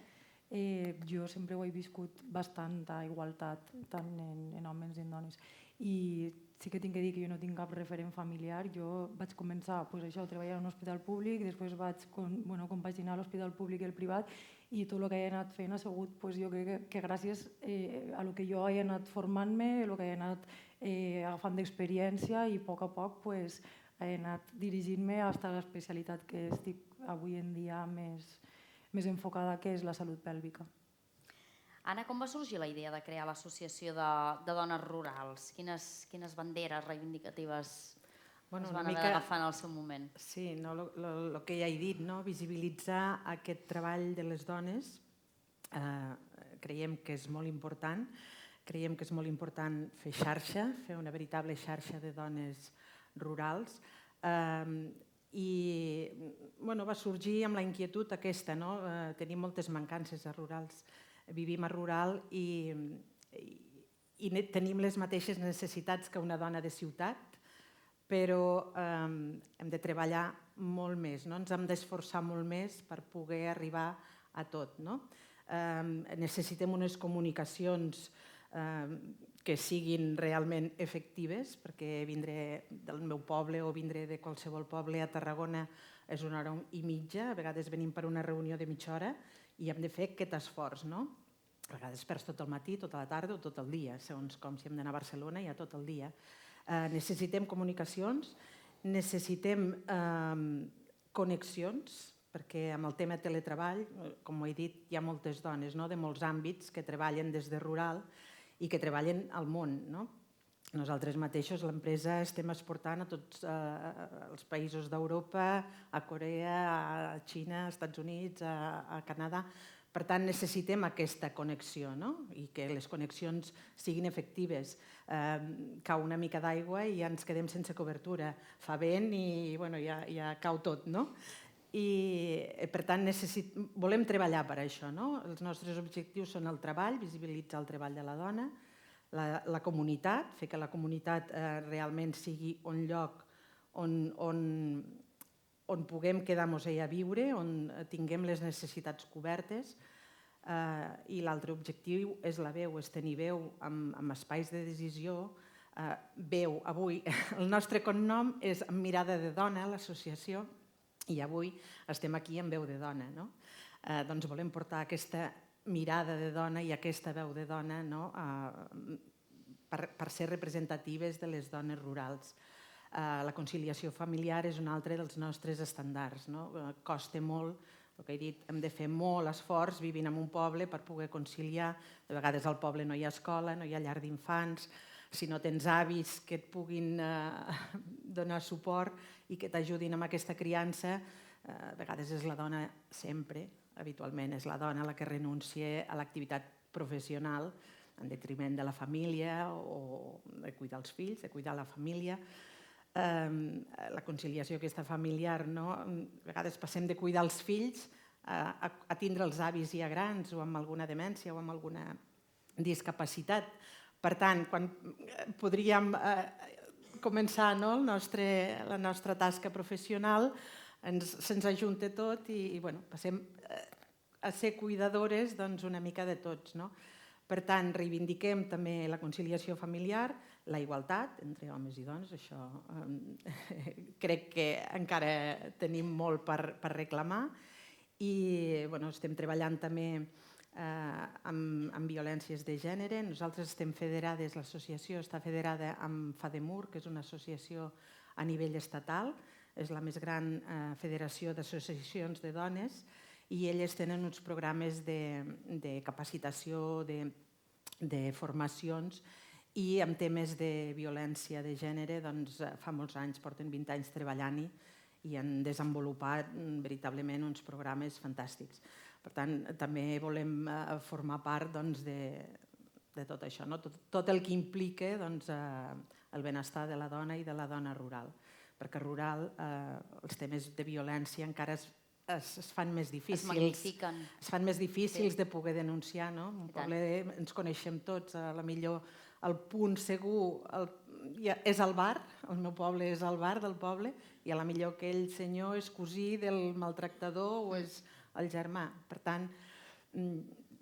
jo sempre ho he viscut bastanta igualtat, tant en homes i en dones. I sí que tinc que dir que jo no tinc cap referent familiar. Jo vaig començar a treballar en un hospital públic, després vaig compaginar l'hospital públic i el privat, i tot el que he anat fent ha sigut, jo crec que gràcies a el que jo he anat formant-me, el que he anat agafant d'experiència, i a poc he anat dirigint-me fins a l'especialitat que estic avui en dia més enfocada, que és la salut pèlvica. Anna, com va sorgir la idea de crear l'associació de dones rurals? Quines banderes reivindicatives es van haver d'agafar en el seu moment? Sí, el que ja he dit, visibilitzar aquest treball de les dones, creiem que és molt important. Creiem que és molt important fer xarxa, fer una veritable xarxa de dones rurals. I va sorgir amb la inquietud aquesta, tenim moltes mancances a rurals. Vivim a rural i tenim les mateixes necessitats que una dona de ciutat, però hem de treballar molt més, ens hem d'esforçar molt més per poder arribar a tot. Necessitem unes comunicacions que siguin realment efectives, perquè vindre del meu poble o vindre de qualsevol poble a Tarragona és una hora i mitja, a vegades venim per una reunió de mitja hora i hem de fer aquest esforç. A vegades perds tot el matí, tota la tarda o tot el dia, segons com, si hem d'anar a Barcelona ja tot el dia. Necessitem comunicacions, necessitem connexions, perquè amb el tema teletreball, com ho he dit, hi ha moltes dones de molts àmbits que treballen des de rural i que treballen al món. Nosaltres mateixos, l'empresa, estem exportant a tots els països d'Europa, a Corea, a Xina, als Estats Units, a Canadà. Per tant, necessitem aquesta connexió i que les connexions siguin efectives. Cau una mica d'aigua i ja ens quedem sense cobertura. Fa vent i ja cau tot. I, per tant, volem treballar per això. Els nostres objectius són el treball, visibilitzar el treball de la dona, la comunitat, fer que la comunitat realment sigui un lloc on puguem quedar-nos a viure, on tinguem les necessitats cobertes, i l'altre objectiu és la veu, és tenir veu en espais de decisió. Veu, avui, el nostre cognom és Amb mirada de dona, l'associació, i avui estem aquí amb Veu de dona. Doncs volem portar aquesta mirada de dona i aquesta veu de dona per ser representatives de les dones rurals. La conciliació familiar és un altre dels nostres estàndards. Costa molt, el que he dit, hem de fer molt esforç vivint en un poble per poder conciliar. De vegades al poble no hi ha escola, no hi ha llar d'infants. Si no tens avis que et puguin donar suport i que t'ajudin amb aquesta criança, a vegades és la dona sempre, habitualment és la dona la que renuncia a l'activitat professional en detriment de la família o de cuidar els fills, de cuidar la família. La conciliació aquesta familiar, a vegades passem de cuidar els fills a tindre els avis ja grans o amb alguna demència o amb alguna discapacitat. Per tant, quan podríem començar la nostra tasca professional, se'ns ajunta tot i passem a ser cuidadores una mica de tots. Per tant, reivindiquem també la conciliació familiar, la igualtat entre homes i dones, això crec que encara tenim molt per reclamar, i estem treballant també amb violències de gènere. Nosaltres estem federades, l'associació està federada amb FADEMUR, que és una associació a nivell estatal, és la més gran federació d'associacions de dones, i elles tenen uns programes de capacitació, de formacions, i en temes de violència de gènere fa molts anys, porten 20 anys treballant-hi i han desenvolupat veritablement uns programes fantàstics. Per tant, també volem formar part de tot això, tot el que implica el benestar de la dona i de la dona rural, perquè rural els temes de violència encara es fan més difícils. Es magnifiquen. Es fan més difícils de poder denunciar. Un poble ens coneixem tots, a la millor el punt segur és el bar, el meu poble és el bar del poble, i a la millor aquell senyor és cosí del maltractador o és el germà. Per tant,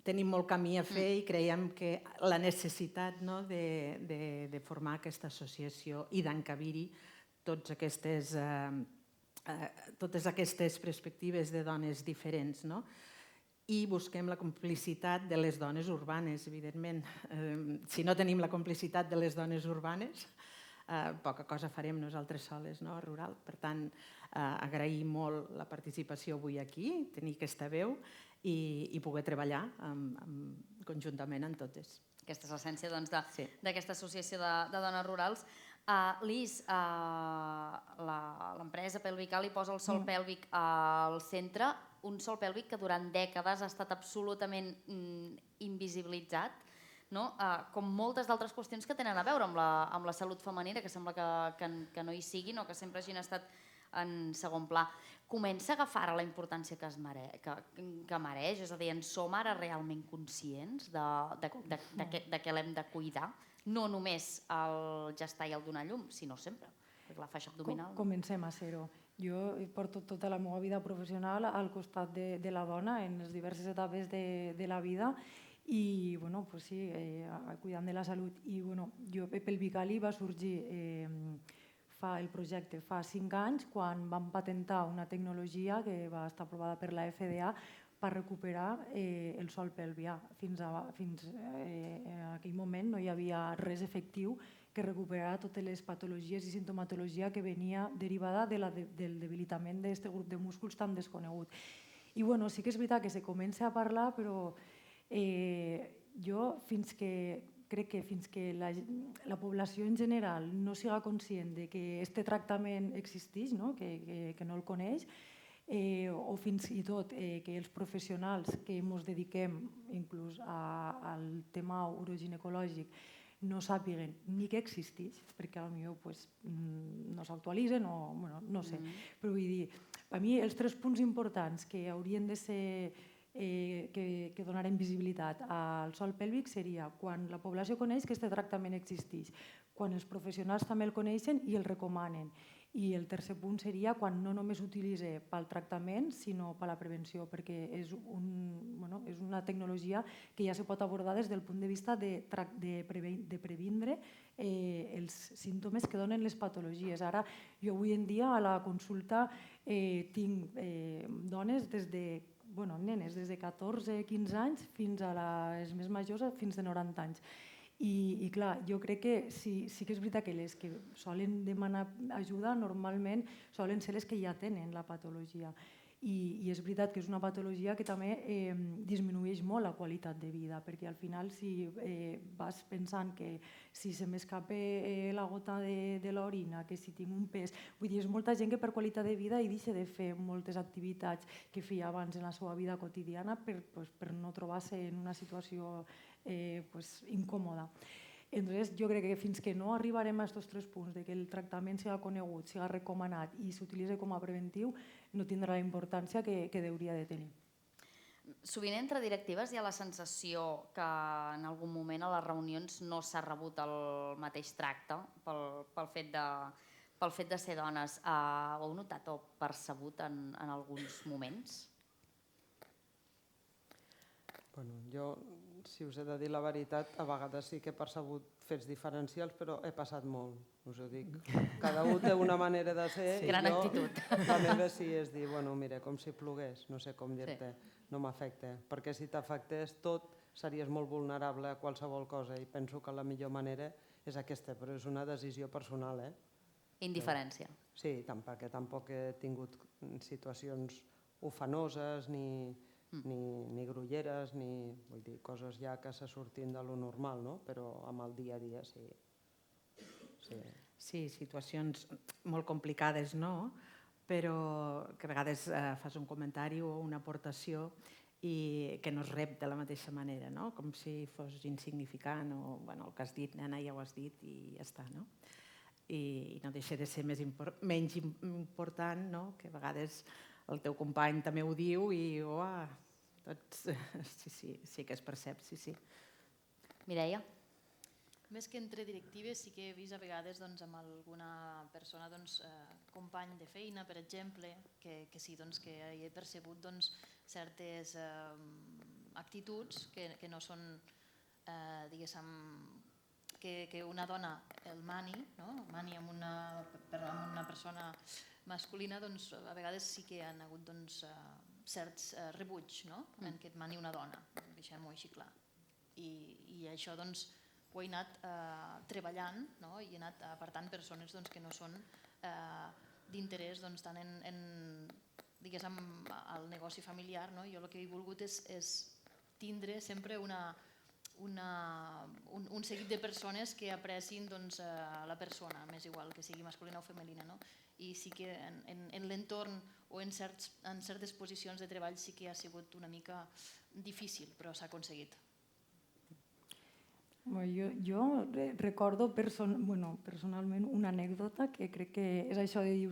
tenim molt camí a fer i creiem que la necessitat de formar aquesta associació i d'encabir-hi totes aquestes perspectives de dones diferents. I busquem la complicitat de les dones urbanes, evidentment. Si no tenim la complicitat de les dones urbanes, poca cosa farem nosaltres soles a rural. Per tant, agrair molt la participació avui aquí, tenir aquesta veu i poder treballar conjuntament en totes. Aquesta és l'essència d'aquesta associació de dones rurals. Lis, l'empresa Pelvical hi posa el sòl pèlvic al centre, un sòl pèlvic que durant dècades ha estat absolutament invisibilitzat, com moltes d'altres qüestions que tenen a veure amb la salut femenina, que sembla que no hi siguin o que sempre hagin estat en segon pla. Comença a agafar ara la importància que mereix? És a dir, en som ara realment conscients de què l'hem de cuidar? No només el gestar i el donar llum, sinó sempre, perquè la faixa abdominal... Comencem a ser-ho. Jo porto tota la meva vida professional al costat de la dona en les diverses etapes de la vida i, cuidant de la salut. I, jo, Pelvicali va sorgir el projecte fa 5 anys, quan vam patentar una tecnologia que va estar aprovada per la FDA per recuperar el sòl pelvià. Fins a aquell moment no hi havia res efectiu que recuperarà totes les patologies i sintomatologia que venia derivada del debilitament d'aquest grup de músculs tan desconegut. I bueno, sí que és veritat que se comença a parlar, però jo crec que fins que la població en general no siga conscient de que aquest tractament existeix, que no el coneix, o fins i tot que els professionals que ens dediquem inclús al tema uroginecològic no sàpiguen ni que existeix, perquè potser no s'actualitzen o no sé. Però vull dir, per mi els 3 punts importants que haurien de ser que donarem visibilitat al sòl pèlvic seria quan la població coneix que aquest tractament existeix, quan els professionals també el coneixen i el recomanen. I el tercer punt seria quan no només s'utilitza pel tractament, sinó per la prevenció, perquè és una tecnologia que ja se pot abordar des del punt de vista de previndre els símptomes que donen les patologies. Ara, jo avui en dia a la consulta tinc dones nenes des de 14-15 anys fins a les més majors, fins de 90 anys. I clar, jo crec que sí que és veritat que les que solen demanar ajuda normalment solen ser les que ja tenen la patologia. I és veritat que és una patologia que també disminueix molt la qualitat de vida, perquè al final si vas pensant que si se m'escapa la gota de l'orina, que si tinc un pes... Vull dir, és molta gent que per qualitat de vida hi deixa de fer moltes activitats que feia abans en la seva vida quotidiana per no trobar-se en una situació incòmoda. Entonces, jo crec que fins que no arribarem a aquests 3 punts, que el tractament sigui conegut, sigui recomanat i s'utilitzi com a preventiu, no tindrà la importància que hauria de tenir. Sovint entre directives hi ha la sensació que en algun moment a les reunions no s'ha rebut el mateix tracte pel fet de ser dones. Ho heu notat o percebut en alguns moments? Jo, si us he de dir la veritat, a vegades sí que he percebut fets diferencials, però he passat molt, us ho dic. Cada un té una manera de ser. Gran actitud. La meva sí és dir, mira, com si plogués, no sé com dir-te, no m'afecta, perquè si t'afectés tot series molt vulnerable a qualsevol cosa i penso que la millor manera és aquesta, però és una decisió personal. Indiferència. Sí, perquè tampoc he tingut situacions ofenoses ni grolleres, vull dir, coses ja que se sortin de lo normal, però amb el dia a dia sí. Sí, situacions molt complicades, no? Però que a vegades fas un comentari o una aportació i que no es rep de la mateixa manera, com si fos insignificant o el que has dit, nena, ja ho has dit i ja està, no? I no deixa de ser menys important, que a vegades el teu company també ho diu i sí que es percep, sí. Mireia? Més que entre directives sí que he vist a vegades amb alguna persona, company de feina, per exemple, que sí que he percebut certes actituds que no són, diguéssim, que una dona el mani amb una persona masculina, a vegades sí que hi ha hagut certs rebuig en què et mani una dona, deixem-ho així clar. I això ho he anat treballant i he anat apartant persones que no són d'interès tant en el negoci familiar. Jo el que he volgut és tindre sempre un seguit de persones que aprecin la persona, m'és igual que sigui masculina o femenina. I sí que en l'entorn o en certes posicions de treball sí que ha sigut una mica difícil, però s'ha aconseguit. Jo recordo personalment una anècdota que crec que és això de dir,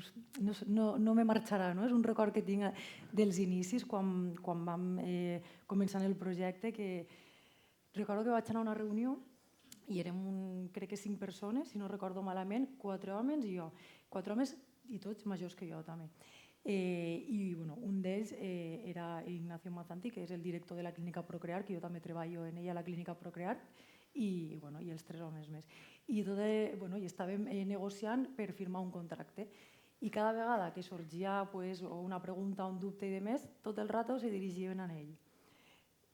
no me marxarà, és un record que tinc dels inicis quan vam començar el projecte, que recordo que vaig anar a una reunió i érem crec que 5 persones, si no recordo malament, 4 homes i jo, 4 homes i tots majors que jo també. I un d'ells era Ignacio Mazanti, que és el director de la clínica Procrear, que jo també treballo en ella a la clínica Procrear, i els 3 homes més. I estàvem negociant per firmar un contracte. I cada vegada que sorgia una pregunta, un dubte i demés, tot el rato se dirigien a ell.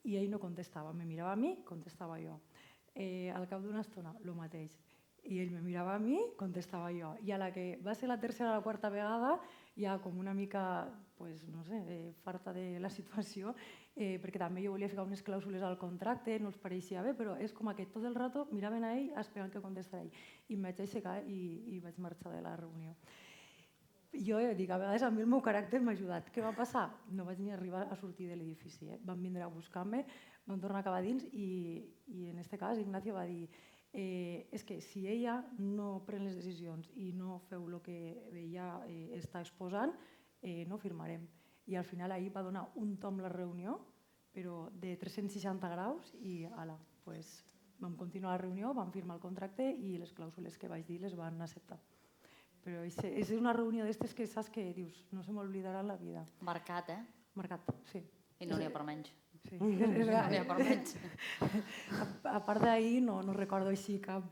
I ell no contestava, me mirava a mi, contestava jo. Al cap d'una estona, el mateix. I ell me mirava a mi, contestava jo. I a la que va ser la tercera o la quarta vegada, ja com una mica, no sé, farta de la situació, perquè també jo volia ficar unes clàusules al contracte, no els pareixia bé, però és com que tot el rato miraven a ell esperant que contestarà ell. I em vaig aixecar i vaig marxar de la reunió. Jo dic, a vegades a mi el meu caràcter m'ha ajudat. Què va passar? No vaig ni arribar a sortir de l'edifici. Van vindre a buscar-me, van tornar a acabar dins i en aquest cas Ignacio va dir és que si ella no pren les decisions i no feu el que ella està exposant, no firmarem. I al final ahir va donar un tom la reunió, però de 360 graus i vam continuar la reunió, vam firmar el contracte i les clàusules que vaig dir les van acceptar. Però és una reunió d'aquestes que saps que dius, no se m'oblidarà en la vida. Marcat, eh? Marcat, sí. I no n'hi ha per menys. Sí. No n'hi ha per menys. A part d'ahir no recordo així cap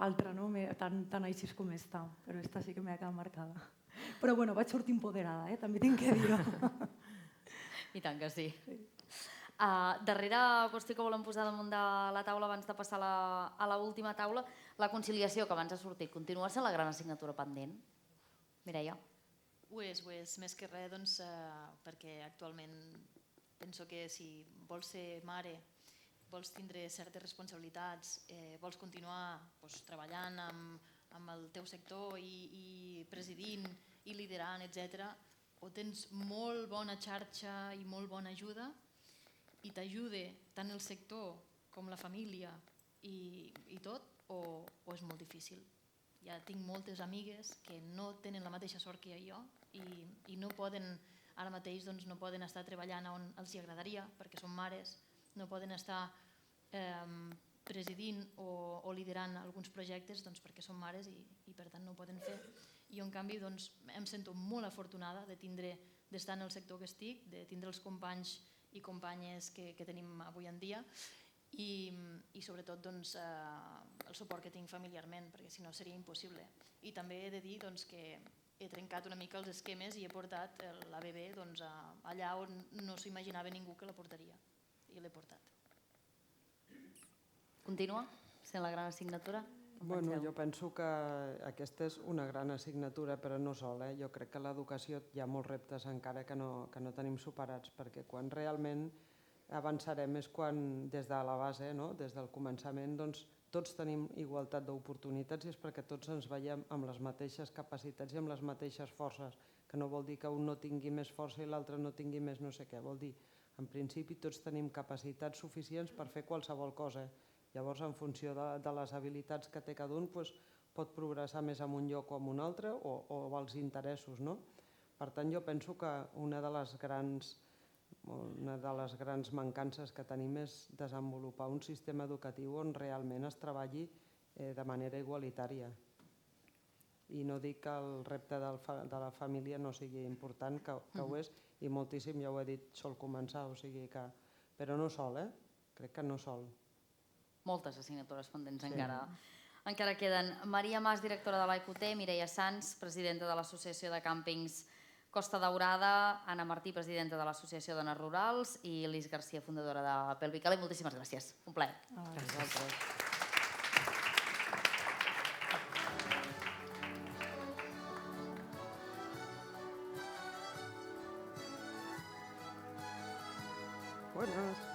altra, tan així com està, però aquesta sí que m'ha quedat marcada. Però bueno, vaig sortir empoderada, també tinc que dir-ho. I tant que sí. Darrera qüestió que volem posar damunt de la taula abans de passar a l'última taula, la conciliació, que abans ha sortit, continua sent la gran assignatura pendent? Mireia? Ho és, més que res, doncs, perquè actualment penso que si vols ser mare, vols tindre certes responsabilitats, vols continuar treballant amb el teu sector i presidint i liderant, etc., o tens molt bona xarxa i molt bona ajuda i t'ajuda tant el sector com la família i tot, o és molt difícil. Ja tinc moltes amigues que no tenen la mateixa sort que jo i no poden, ara mateix no poden estar treballant on els agradaria perquè són mares, no poden estar presidint o liderant alguns projectes perquè són mares i per tant no ho poden fer. I jo en canvi em sento molt afortunada d'estar en el sector que estic, de tindre els companys i companyes que tenim avui en dia i sobretot el suport que tinc familiarment, perquè si no seria impossible. I també he de dir que he trencat una mica els esquemes i he portat la bebè allà on no s'imaginava ningú que la portaria, i l'he portat. Continua sent la gran assignatura? Bueno, jo penso que aquesta és una gran assignatura, però no sola. Jo crec que a l'educació hi ha molts reptes encara que no tenim superats, perquè quan realment avançarem és quan des de la base, des del començament, tots tenim igualtat d'oportunitats i és perquè tots ens veiem amb les mateixes capacitats i amb les mateixes forces, que no vol dir que un no tingui més força i l'altre no tingui més no sé què. Vol dir, en principi, tots tenim capacitats suficients per fer qualsevol cosa. Llavors, en funció de les habilitats que té cada un, pot progressar més en un lloc o en un altre o els interessos. Per tant, jo penso que una de les grans mancances que tenim és desenvolupar un sistema educatiu on realment es treballi de manera igualitària. I no dic que el repte de la família no sigui important, que ho és, i moltíssim, ja ho he dit, sol començar, però no sol, crec que no sol. Moltes assignatures pendents encara queden. Maria Mas, directora de l'EQT, Mireia Sans, presidenta de l'Associació de Càmpings Costa Daurada, Anna Martí, presidenta de l'Associació de Dones Rurals i Lis Garcia, fundadora de Pelvical. Moltíssimes gràcies. Un plaer. Gràcies. Buenas.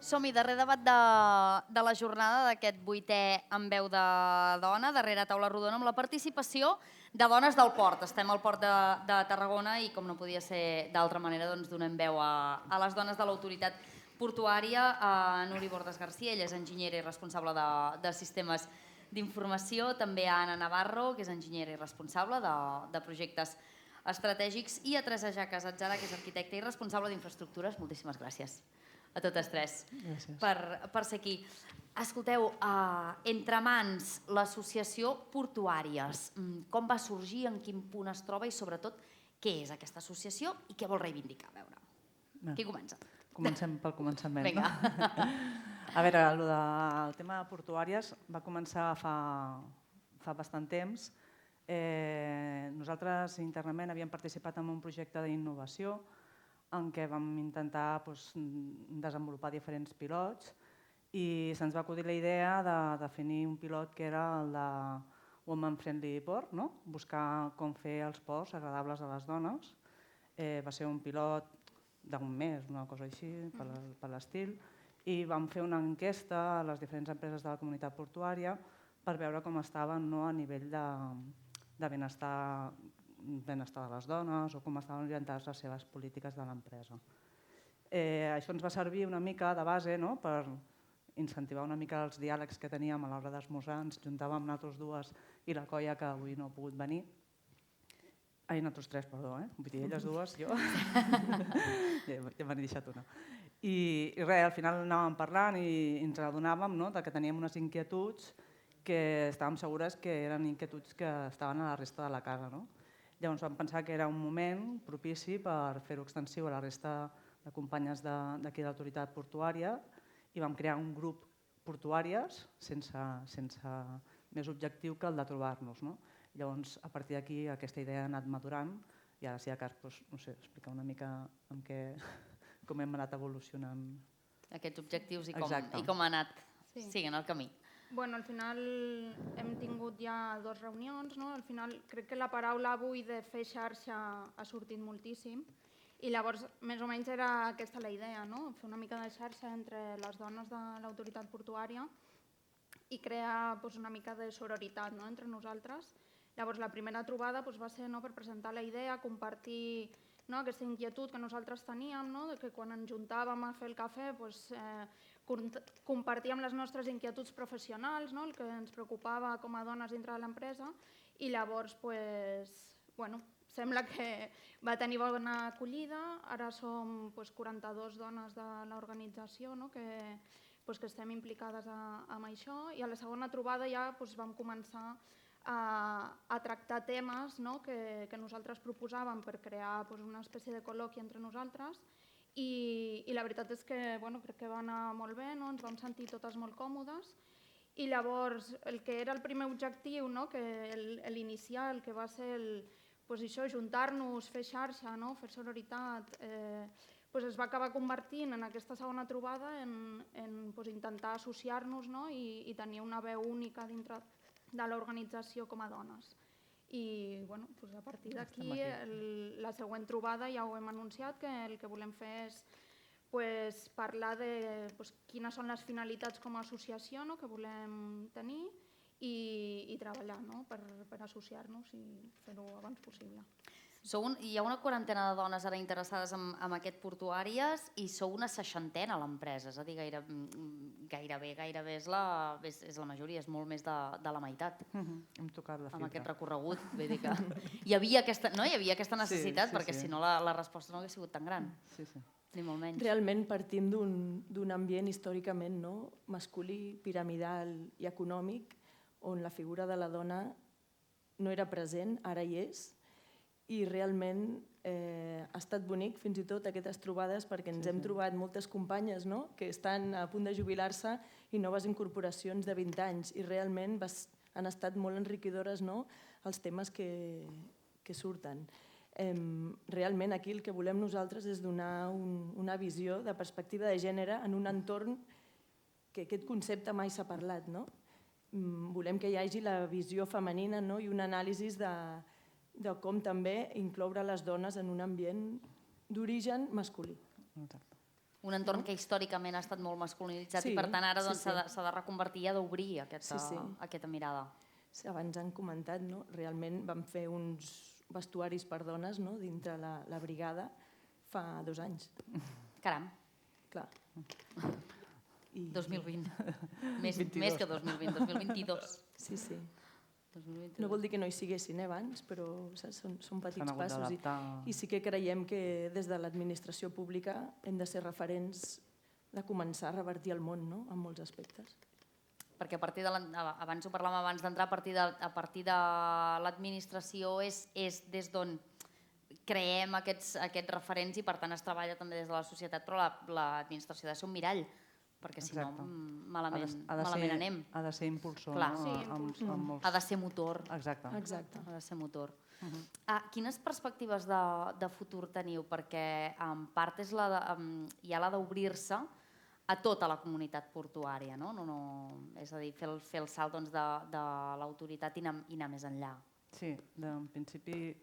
Som-hi, darrer debat de la jornada d'aquest 8è En veu de dona, darrere taula rodona, amb la participació de dones del port. Estem al port de Tarragona i, com no podia ser d'altra manera, donem veu a les dones de l'autoritat portuària. Nuri Bordes García, ella és enginyera i responsable de sistemes d'informació. També a Anna Navarro, que és enginyera i responsable de projectes estratègics. I a Teresa Jaques Atzara, que és arquitecta i responsable d'infraestructures. Moltíssimes gràcies a totes tres per ser aquí. Escolteu, Entre Mans, l'associació Portuàries, com va sorgir, en quin punt es troba i sobretot què és aquesta associació i què vol reivindicar? A veure, qui comença? Comencem pel començament. Vinga. A veure, el tema de Portuàries va començar fa bastant temps. Nosaltres internament havíem participat en un projecte d'innovació en què vam intentar desenvolupar diferents pilots i se'ns va acudir la idea de definir un pilot que era el de Woman Friendly Port, buscar com fer els ports agradables a les dones. Va ser un pilot d'un mes, una cosa així, per l'estil, i vam fer una enquesta a les diferents empreses de la comunitat portuària per veure com estaven a nivell de benestar de les dones o com estaven orientades les seves polítiques de l'empresa. Això ens va servir una mica de base per incentivar una mica els diàlegs que teníem a l'hora d'esmorzar. Ens juntàvem nosaltres dues i la Colla, que avui no ha pogut venir. Nosaltres tres, perdó, vull dir, elles dues, jo. Ja m'han deixat una. I res, al final anàvem parlant i ens adonàvem que teníem unes inquietuds que estàvem segures que eren inquietuds que estaven a la resta de la casa. Llavors vam pensar que era un moment propici per fer-ho extensiu a la resta de companyes d'aquí de l'autoritat portuària i vam crear un grup portuàries sense més objectiu que el de trobar-nos. Llavors, a partir d'aquí, aquesta idea ha anat madurant i ara, si de cas, no sé, explicar una mica com hem anat evolucionant. Aquests objectius i com ha anat siguent el camí. Bueno, al final hem tingut ja 2 reunions, no? Al final crec que la paraula avui de fer xarxa ha sortit moltíssim i llavors més o menys era aquesta la idea, no? Fer una mica de xarxa entre les dones de l'autoritat portuària i crear una mica de sororitat entre nosaltres. Llavors la primera trobada va ser per presentar la idea, compartir aquesta inquietud que nosaltres teníem, de que quan ens juntàvem a fer el cafè compartíem les nostres inquietuds professionals, el que ens preocupava com a dones dintre de l'empresa i llavors sembla que va tenir bona acollida. Ara som 42 dones de l'organització que estem implicades en això i a la segona trobada ja vam començar a tractar temes que nosaltres proposàvem per crear una espècie de col·loqui entre nosaltres i la veritat és que crec que va anar molt bé, ens vam sentir totes molt còmodes i llavors el que era el primer objectiu, l'inicial, que va ser juntar-nos, fer xarxa, fer sororitat, es va acabar convertint en aquesta segona trobada en intentar associar-nos i tenir una veu única dintre de l'organització com a dones. I a partir d'aquí, la següent trobada ja ho hem anunciat, que el que volem fer és parlar de quines són les finalitats com a associació que volem tenir i treballar per associar-nos i fer-ho abans possible. Hi ha una quarantena de dones ara interessades en aquest Portuàries i sou una 60a a l'empresa, és a dir, gairebé és la majoria, és molt més de la meitat. Hem tocat la fibra. Amb aquest recorregut, vull dir que hi havia aquesta necessitat, perquè si no la resposta no hauria sigut tan gran, ni molt menys. Realment partim d'un ambient històricament masculí, piramidal i econòmic, on la figura de la dona no era present, ara hi és, i realment ha estat bonic fins i tot aquestes trobades perquè ens hem trobat moltes companyes que estan a punt de jubilar-se i noves incorporacions de 20 anys i realment han estat molt enriquidores els temes que surten. Realment aquí el que volem nosaltres és donar una visió de perspectiva de gènere en un entorn que aquest concepte mai s'ha parlat. Volem que hi hagi la visió femenina i una anàlisi de com també incloure les dones en un ambient d'origen masculí. un entorn que històricament ha estat molt masculinitzat i per tant ara s'ha de reconvertir i ha d'obrir aquesta mirada. Abans han comentat, realment vam fer uns vestuaris per dones dintre la brigada fa 2 anys. Caram. Clar. 2020. Més que 2020, 2022. Sí, sí. No vol dir que no hi siguessin abans, però són petits passos. I sí que creiem que des de l'administració pública hem de ser referents de començar a revertir el món en molts aspectes. Perquè abans ho parlàvem abans d'entrar, a partir de l'administració és des d'on creem aquests referents i per tant es treballa també des de la societat, però l'administració ha de ser un mirall, perquè si no malament anem. Ha de ser impulsor. Ha de ser motor. Exacte. Ha de ser motor. Quines perspectives de futur teniu? Perquè en part hi ha la d'obrir-se a tota la comunitat portuària, és a dir, fer el salt de l'autoritat i anar més enllà. Sí, en principi,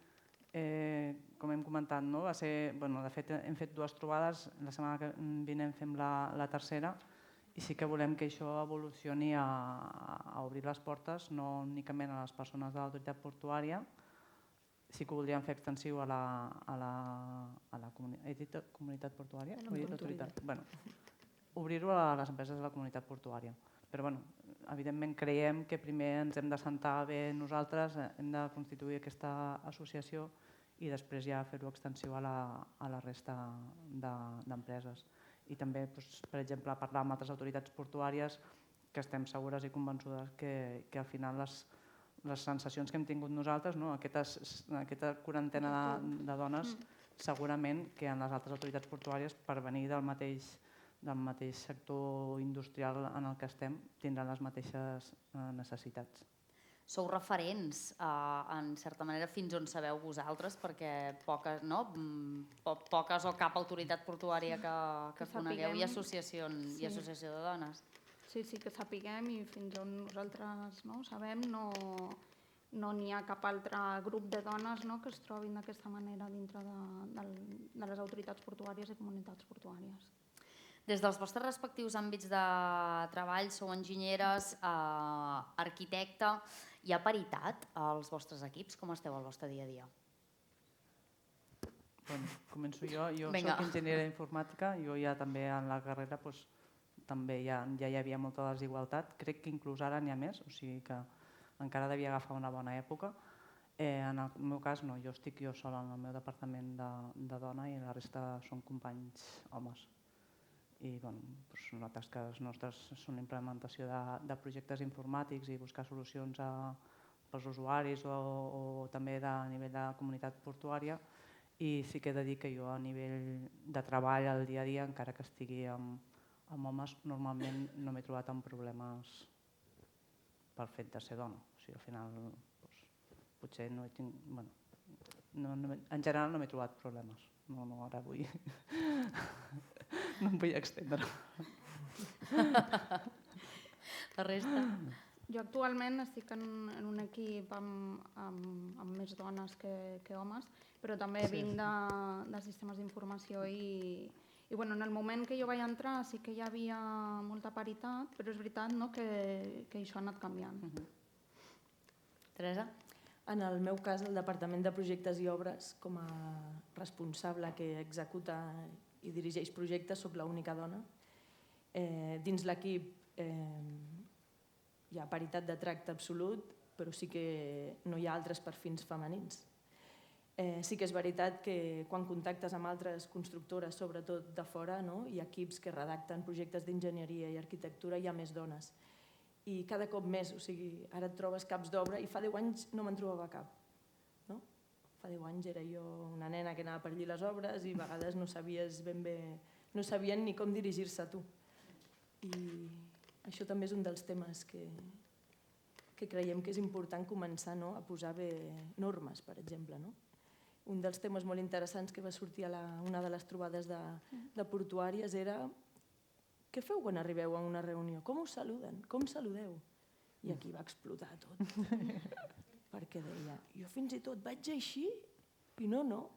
com hem comentat, va ser, de fet hem fet 2 trobades, la setmana vinent fem la tercera, i sí que volem que això evolucioni a obrir les portes, no únicament a les persones de l'autoritat portuària, sí que ho voldríem fer extensiu a la comunitat portuària. Obrir-ho a les empreses de la comunitat portuària. Però, evidentment, creiem que primer ens hem de sentar bé nosaltres, hem de constituir aquesta associació i després ja fer-ho extensiu a la resta d'empreses. I també, per exemple, parlar amb altres autoritats portuàries que estem segures i convençudes que al final les sensacions que hem tingut nosaltres, aquesta quarantena de dones, segurament que en les altres autoritats portuàries, per venir del mateix sector industrial en el que estem, tindran les mateixes necessitats. Sou referents, en certa manera, fins on sabeu vosaltres, perquè poques o cap autoritat portuària que conegueu i associació de dones. Sí, que sapiguem i fins on nosaltres sabem no n'hi ha cap altre grup de dones que es trobin d'aquesta manera dintre de les autoritats portuàries i comunitats portuàries. Des dels vostres respectius àmbits de treball, sou enginyeres, arquitecte, hi ha paritat als vostres equips? Com esteu al vostre dia a dia? Començo jo. Jo soc enginyera informàtica, jo ja també en la carrera també ja hi havia molta desigualtat, crec que inclús ara n'hi ha més, o sigui que encara devia agafar una bona època. En el meu cas no, jo estic jo sola en el meu departament de dona i la resta són companys homes. I les tasques nostres són l'implementació de projectes informàtics i buscar solucions pels usuaris o també a nivell de comunitat portuària. I sí que he de dir que jo a nivell de treball al dia a dia, encara que estigui amb homes, normalment no m'he trobat amb problemes pel fet de ser dona. O sigui, al final potser no he tingut... En general no m'he trobat problemes. No, ara vull... No em vull estendre. La resta? Jo actualment estic en un equip amb més dones que homes, però també vinc de sistemes d'informació i en el moment que jo vaig entrar sí que hi havia molta paritat, però és veritat que això ha anat canviant. Teresa? En el meu cas, el Departament de Projectes i Obres, com a responsable que executa i dirigeix projectes, soc l'única dona. Dins l'equip hi ha paritat de tracte absolut, però sí que no hi ha altres perfils femenins. Sí que és veritat que quan contactes amb altres constructores, sobretot de fora, i equips que redacten projectes d'enginyeria i arquitectura, hi ha més dones. I cada cop més, o sigui, ara et trobes caps d'obra i fa 10 anys no me'n trobava cap. Fa 10 anys era jo una nena que anava per allí les obres i a vegades no sabies ben bé, no sabien ni com dirigir-se a tu. I això també és un dels temes que creiem que és important començar a posar bé normes, per exemple. Un dels temes molt interessants que va sortir a una de les trobades de portuàries era què feu quan arribeu a una reunió? Com us saluden? Com saludeu? I aquí va explotar tot. Perquè deia, jo fins i tot vaig així i no,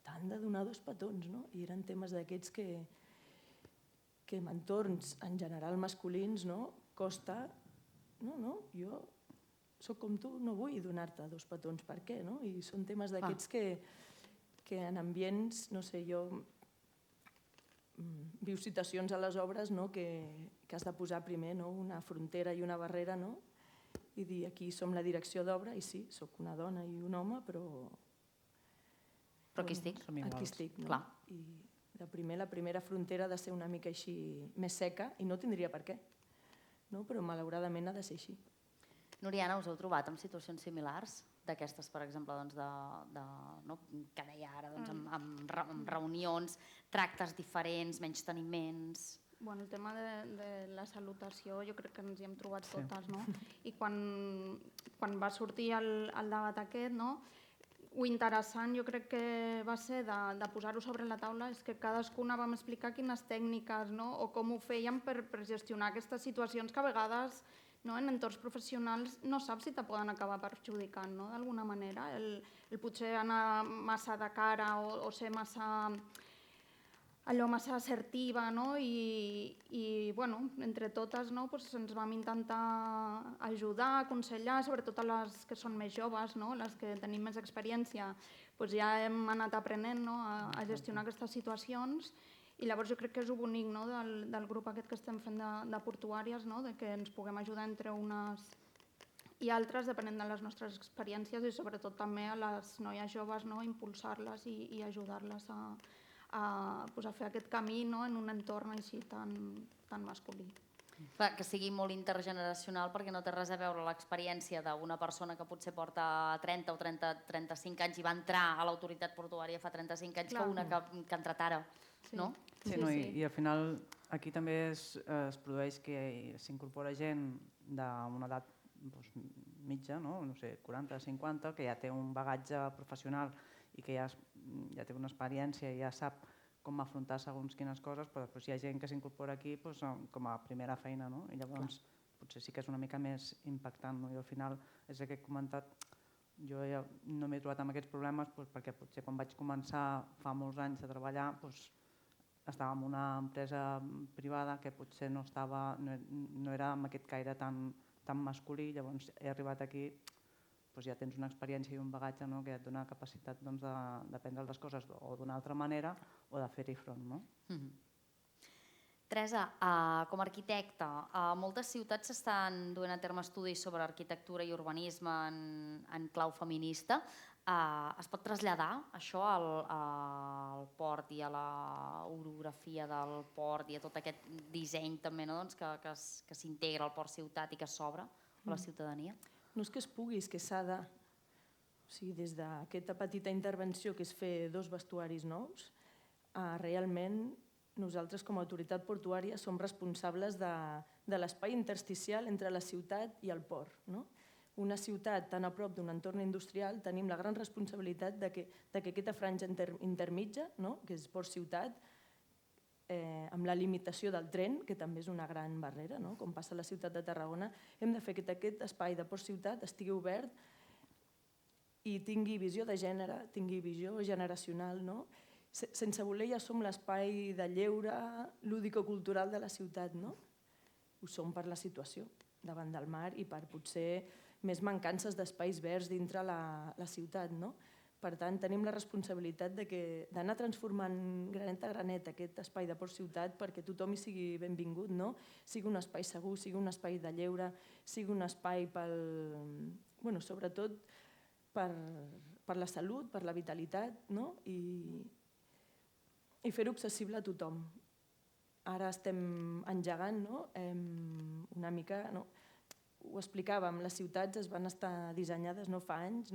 t'han de donar 2 petons. I eren temes d'aquests que que en entorns en general masculins costa, no, jo soc com tu, no vull donar-te 2 petons, per què? I són temes d'aquests que en ambients, no sé, jo viu situacions a les obres que has de posar primer una frontera i una barrera i dir aquí som la direcció d'obra i sí, soc una dona i un home, però aquí estic. Aquí estic, no? I la primera frontera ha de ser una mica així més seca i no tindria per què, però malauradament ha de ser així. Noriana, us heu trobat en situacions similars d'aquestes, per exemple, que deia ara, amb reunions, tractes diferents, menysteniments... El tema de la salutació jo crec que ens hi hem trobat totes, no? I quan va sortir el debat aquest, ho interessant jo crec que va ser de posar-ho sobre la taula és que cadascuna vam explicar quines tècniques o com ho fèiem per gestionar aquestes situacions que a vegades en entorns professionals no saps si te poden acabar perjudicant d'alguna manera. El potser anar massa de cara o ser massa assertiva i entre totes ens vam intentar ajudar, aconsellar, sobretot a les que són més joves, les que tenim més experiència, ja hem anat aprenent a gestionar aquestes situacions i llavors jo crec que és el bonic del grup aquest que estem fent de portuàries, que ens puguem ajudar entre unes i altres depenent de les nostres experiències i sobretot també a les noies joves impulsar-les i ajudar-les a fer aquest camí en un entorn així tan masculí. Clar, que sigui molt intergeneracional perquè no té res a veure l'experiència d'una persona que potser porta 30 o 35 anys i va entrar a l'autoritat portuària fa 35 anys que una que ha entrat ara, no? Sí, i al final aquí també es produeix que s'incorpora gent d'una edat mitja, no sé, 40, 50, que ja té un bagatge professional i que ja té una experiència i ja sap com afrontar segons quines coses, però després hi ha gent que s'incorpora aquí com a primera feina, i llavors potser sí que és una mica més impactant. I al final, és el que he comentat, jo ja no m'he trobat amb aquests problemes perquè potser quan vaig començar fa molts anys a treballar estava en una empresa privada que potser no era amb aquest caire tan masculí, llavors he arribat aquí, ja tens una experiència i un bagatge que et dona capacitat d'aprendre les coses o d'una altra manera o de fer-hi front. Teresa, com a arquitecta, a moltes ciutats s'estan duent a terme estudis sobre arquitectura i urbanisme en clau feminista. Es pot traslladar això al port i a l'orografia del port i a tot aquest disseny també que s'integra al port ciutat i que s'obre a la ciutadania? No és que es pugui, és que s'ha de. O sigui, des d'aquesta petita intervenció que és fer 2 vestuaris nous, realment nosaltres com a autoritat portuària som responsables de l'espai intersticial entre la ciutat i el port. Una ciutat tan a prop d'un entorn industrial tenim la gran responsabilitat de que aquesta franja intermitja, que és port-ciutat, amb la limitació del tren, que també és una gran barrera, com passa a la ciutat de Tarragona, hem de fer que aquest espai de port-ciutat estigui obert i tingui visió de gènere, tingui visió generacional. Sense voler ja som l'espai de lleure lúdico-cultural de la ciutat. Ho som per la situació davant del mar i per potser més mancances d'espais verds dintre la ciutat. Per tant, tenim la responsabilitat d'anar transformant granet a granet aquest espai de port-ciutat perquè tothom hi sigui benvingut, sigui un espai segur, sigui un espai de lleure, sigui un espai sobretot per la salut, per la vitalitat i fer-ho accessible a tothom. Ara estem engegant una mica, ho explicàvem, les ciutats es van estar dissenyades no fa anys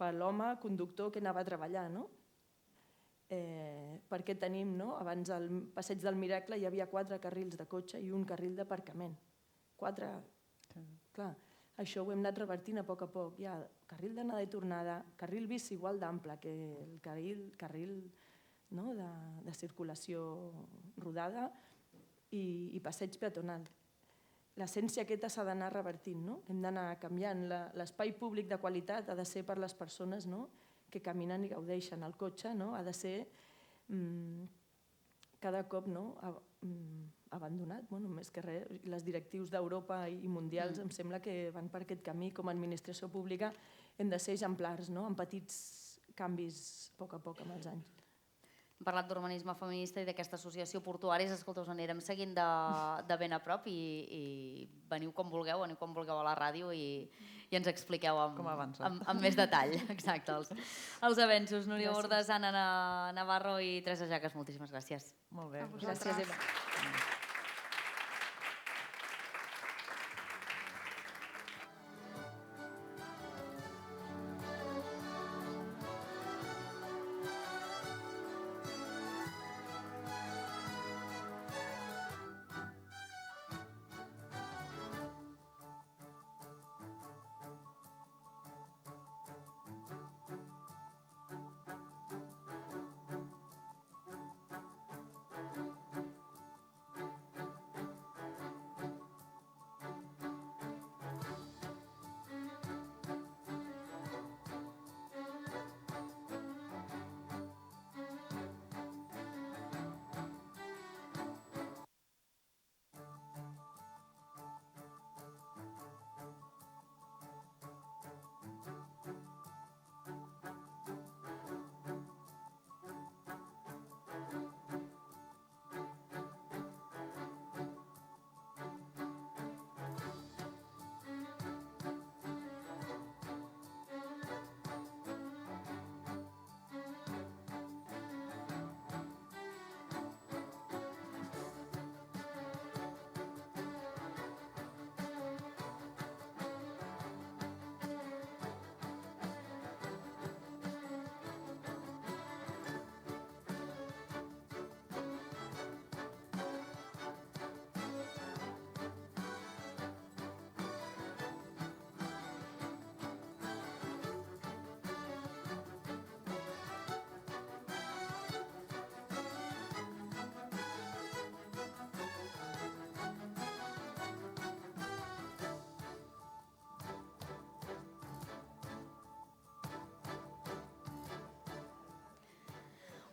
per l'home conductor que anava a treballar. Perquè tenim, abans al Passeig del Miracle hi havia 4 carrils de cotxe i un carril d'aparcament. 4. Clar, això ho hem anat revertint a poc. Hi ha carril d'anada i tornada, carril bici igual d'ample que el carril de circulació rodada i passeig peatonal. L'essència aquesta s'ha d'anar revertint, hem d'anar canviant. L'espai públic de qualitat ha de ser per les persones que caminen i gaudeixen. El cotxe ha de ser cada cop abandonat, més que res. Les directius d'Europa i mundials em sembla que van per aquest camí. Com a administració pública hem de ser exemplars, amb petits canvis a poc amb els anys. Hem parlat d'urbanisme feminista i d'aquesta associació portuària. Escolta, us anirem seguint de ben a prop i veniu quan vulgueu a la ràdio i ens expliqueu amb més detall. Exacte, els avenços. Núria Bordes, Anna Navarro i Teresa Jaques, moltíssimes gràcies. Molt bé. Gràcies, Eva.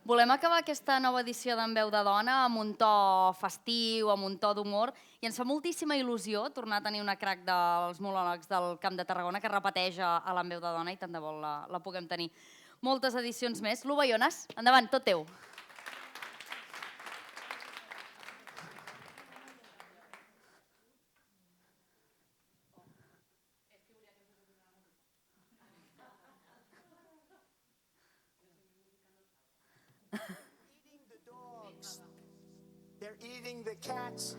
Volem acabar aquesta nova edició d'En Veu de Dona amb un to festiu, amb un to d'humor, i ens fa moltíssima il·lusió tornar a tenir una crac dels monòlegs del Camp de Tarragona que repeteix a l'En Veu de Dona i tant de bo la puguem tenir moltes edicions més. Lu Bayones, endavant, tot teu. They're eating the cats.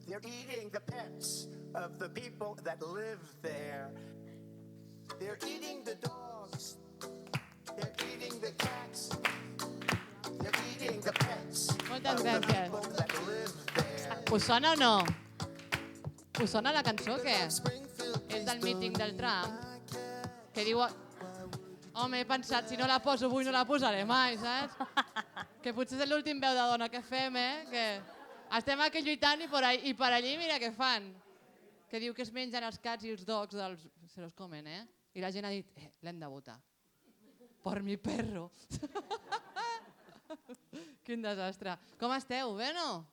They're eating the pets of the people that live there. They're eating the dogs. They're eating the cats. They're eating the pets Moltes of the gràcies. people that live there. Us sona o no? Us sona la cançó, què? És del míting del Trump, que diu... Home, he pensat, si no la poso avui no la posaré mai, saps? Que potser és l'últim veu de dona que fem, Que estem aquí lluitant i per allí mira què fan. Que diu que es mengen els cats i els dogs, se los comen, I la gent ha dit, l'hem de votar. Por mi perro. Quin desastre. Com esteu, bé o no?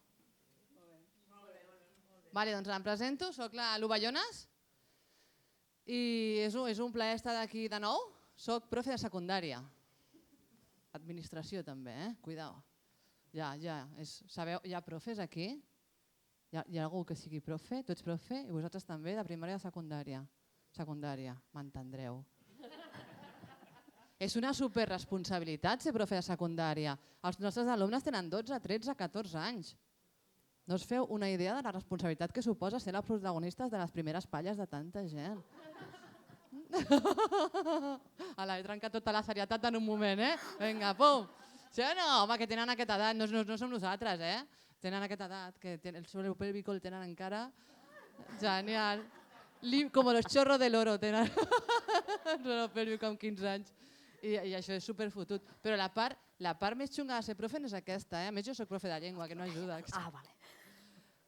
Vale, doncs em presento, soc la Lu Bayones i és un plaer estar aquí de nou. Soc profe de secundària. Administració també, Cuidao. Sabeu, hi ha profes aquí? Hi ha algú que sigui profe? Tu ets profe? I vosaltres també, de primària i de secundària? Secundària, m'entendreu. És una superresponsabilitat ser profe de secundària. Els nostres alumnes tenen 12, 13, 14 anys. No us feu una idea de la responsabilitat que suposa ser els protagonistes de les primeres palles de tanta gent. He trencat tota la serietat en un moment, Vinga, pum! Sí o no? Home, que tenen aquesta edat, no som nosaltres, Tenen aquesta edat, que el suelo pélvico el tenen encara. Genial. Com los chorros del oro tenen el suelo pélvico amb 15 anys. I això és superfotut. Però la part més xunga de ser profe no és aquesta, A més, jo soc profe de llengua, que no ajuda. Vale.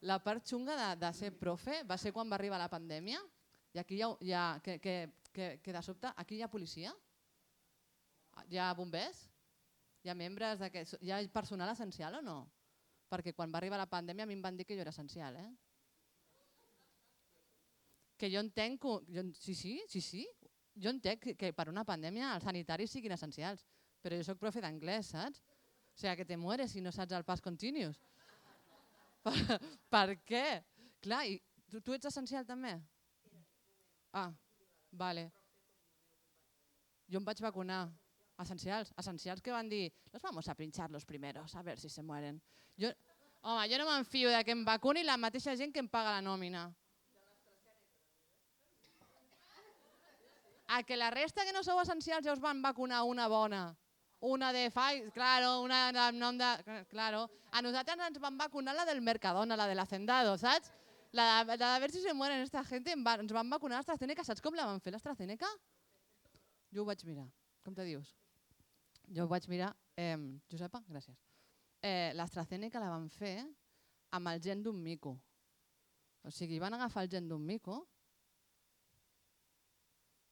La part xunga de ser profe va ser quan va arribar la pandèmia i aquí que de sobte aquí hi ha policia, hi ha bombers, Hi ha membres d'aquest... Hi ha personal essencial o no? Perquè quan va arribar la pandèmia a mi em van dir que jo era essencial, eh? Que jo entenc... Sí. Jo entenc que per una pandèmia els sanitaris siguin essencials, però jo soc profe d'anglès, saps? O sigui, que te mueres si no saps el past continuous. Per què? Clar, i tu ets essencial també? Ah, vale. Jo em vaig vacunar. Essencials que van dir los vamos a pinchar los primeros, a ver si se mueren. Home, jo no m'enfio de que em vacuni la mateixa gent que em paga la nòmina. A que la resta que no sou essencials ja us van vacunar una bona. Una de Pfizer, claro, una del nom de... Claro. A nosaltres ens van vacunar la del Mercadona, la del Hacendado, saps? La de ver si se mueren esta gente, ens van vacunar l'AstraZeneca. Saps com la van fer l'AstraZeneca? Jo ho vaig mirar. Com te dius? Jo ho vaig mirar. Josepa, gràcies. L'AstraZeneca la van fer amb el gen d'un mico. O sigui, van agafar el gen d'un mico,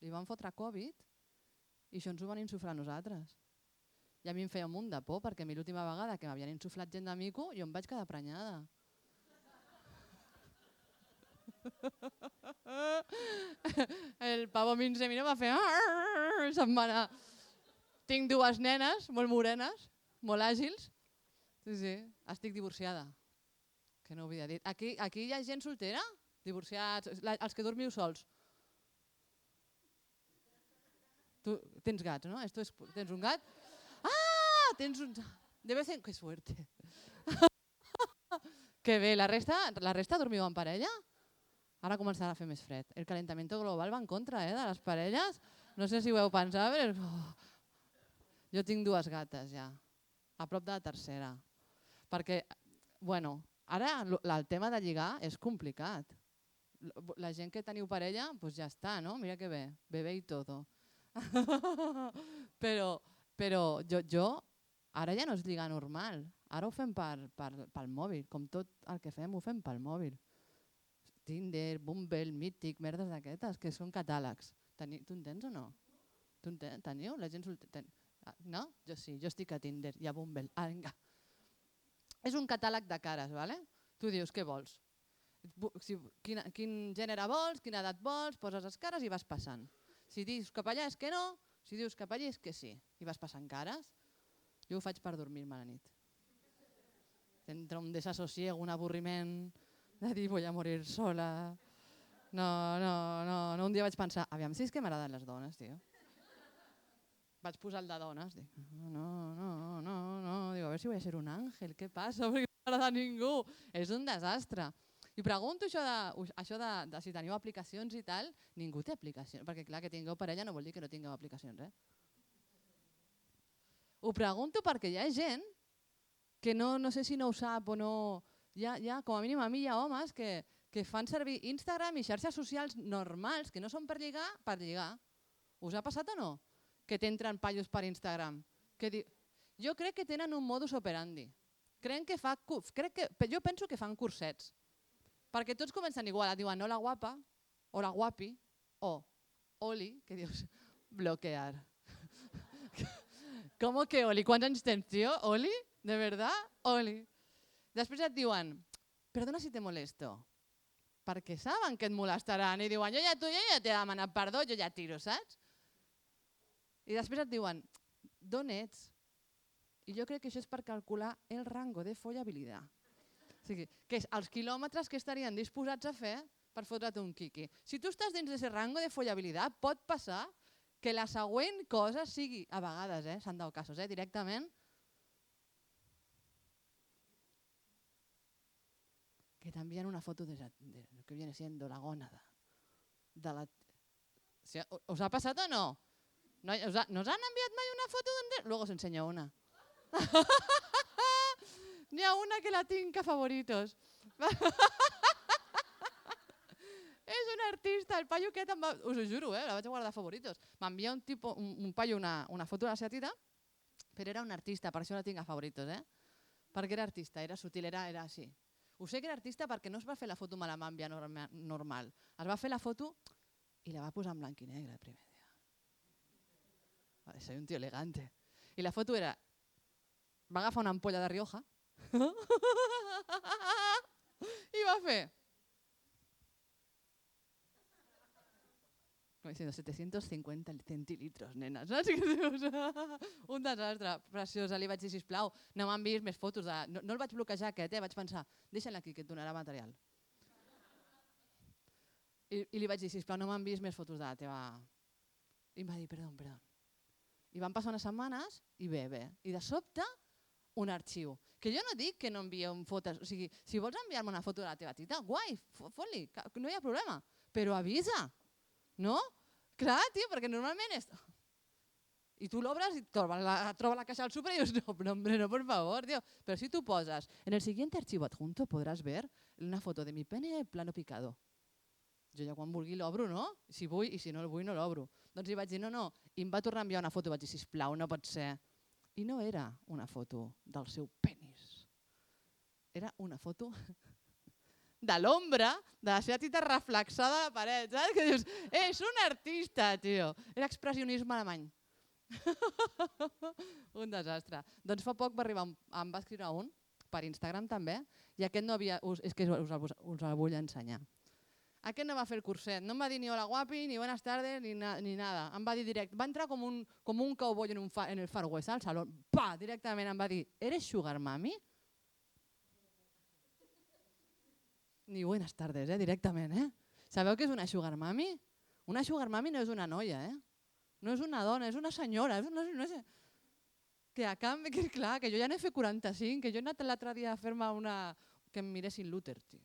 li van fotre Covid i això ens ho van insuflar a nosaltres. I a mi em feia un munt de por perquè a mi l'última vegada que m'havien insuflat gent de mico jo em vaig quedar prenyada. El pavo a mi se mira i va fer... Se'm va anar. Tinc dues nenes molt morenes, molt àgils. Sí, estic divorciada. Que no ho havia dit. Aquí hi ha gent soltera? Divorciats? Els que dormiu sols? Tu tens gats, no? Tens un gat? Ah! Tens un... Debe ser... Que suerte. Que bé, la resta dormiu en parella? Ara començarà a fer més fred. El calentamiento global va en contra de les parelles. No sé si ho heu pensat, però... Jo tinc dues gates ja, a prop de la tercera. Perquè, bueno, ara el tema de lligar és complicat. La gent que teniu parella, doncs ja està, no? Mira que bé, bebé i todo. Però jo ara ja no és lligar normal. Ara ho fem pel mòbil, com tot el que fem ho fem pel mòbil. Tinder, Bumble, Mythic, merdes d'aquestes, que són catàlegs. Tu en tens o no? Teniu? La gent no? Jo sí, jo estic a Tinder i a Bumble. Vinga. És un catàleg de cares, ¿vale? Tu dius què vols. Quin gènere vols, quina edat vols, poses les cares i vas passant. Si dius cap allà és que no, si dius cap allà és que sí. I vas passant cares. Jo ho faig per dormir-me a la nit. Entra un desassosiego, un avorriment de dir voy a morir sola. No, un dia vaig pensar, aviam si és que m'agraden les dones, tio. Vaig posar el de dones, dic, no, dic, a veure si voy a ser un àngel, què passa? Perquè no m'agrada ningú. És un desastre. I pregunto això de si teniu aplicacions i tal, ningú té aplicacions, perquè clar, que tingueu parella no vol dir que no tingueu aplicacions, eh? Ho pregunto perquè hi ha gent que no sé si no ho sap o no... Com a mínim a mi hi ha homes que fan servir Instagram i xarxes socials normals, que no són per lligar. Us ha passat o no? Que t'entren pallos per Instagram. Jo crec que tenen un modus operandi. Jo penso que fan cursets. Perquè tots comencen igual, et diuen hola guapa, hola guapi, o Oli, que dius bloquear. Com que Oli? Quants anys tens, tio? Oli? De verdad? Oli. Després et diuen, perdona si te molesto, perquè saben que et molestaran i diuen, jo ja t'he demanat perdó, jo ja tiro, saps? I després et diuen, d'on ets? I jo crec que això és per calcular el rango de follabilitat. O sigui, que és els quilòmetres que estarien disposats a fer per fotre't un quiqui. Si tu estàs dins d'aquest rango de follabilitat, pot passar que la següent cosa sigui, a vegades, s'han dado casos, directament, que t'envien una foto de lo que viene siendo la gónada. ¿Os ha pasat o no? ¿Nos han enviat mai una foto d'on? Luego os enseño una. N'hi ha una que la tinc a favoritos. És un artista, el paio aquest, us ho juro, la vaig guardar a favoritos. M'envia un paio una foto de la seva tita, però era un artista, per això la tinc a favoritos. Perquè era artista, era sutil, era així. Ho sé que era artista perquè no es va fer la foto me la va enviar normal. Es va fer la foto i la va posar en blanc i negre el primer dia. Soy un tío elegante. I la foto era va agafar una ampolla de Rioja i va fer... Com diciendo, 750 centilitros, nena, saps? Un desastre, preciosa. Li vaig dir, sisplau, no m'han vist més fotos de... No el vaig bloquejar aquest, vaig pensar, deixa'l aquí, que et donarà material. I li vaig dir, sisplau, no m'han vist més fotos de la teva... I em va dir, perdó. I van passar unes setmanes i bé. I de sobte, un arxiu. Que jo no dic que no envieu fotos, o sigui, si vols enviar-me una foto de la teva tita, guai, fot-li, no hi ha problema, però avisa. No? Clar, tio, perquè normalment és... I tu l'obres i troba la caixa al súper y dius, no, por favor, tío. Pero si tú posas, en el siguiente archivo adjunto podrás ver una foto de mi pene plano picado. Jo ja quan vulgui l'obro, no? Si vull, i si no el vull, no l'obro. Doncs li vaig dir, no. I em va tornar a enviar una foto i vaig dir, sisplau, no pot ser. I no era una foto del seu penis. Era una foto... de l'ombra de la seva tita reflexada a la paret, saps? Que dius, és un artista, tio. Era expressionisme alemany. Un desastre. Doncs fa poc em va escriure un, per Instagram també, i aquest no havia... És que us el vull ensenyar. Aquest no va fer el curset, no em va dir ni hola guapi, ni buenas tardes, ni nada. Em va dir directe, va entrar com un cowboy en el Far West, al salón. Pa, directament em va dir, ¿eres sugar mami? Ni buenas tardes, directament. Sabeu què és una sugar mami? Una sugar mami no és una noia, no és una dona, és una senyora. No sé. Que a canvi, que clar, que jo ja n'he fet 45, que jo he anat l'altre dia a fer-me una... que em miressin l'úter, tio.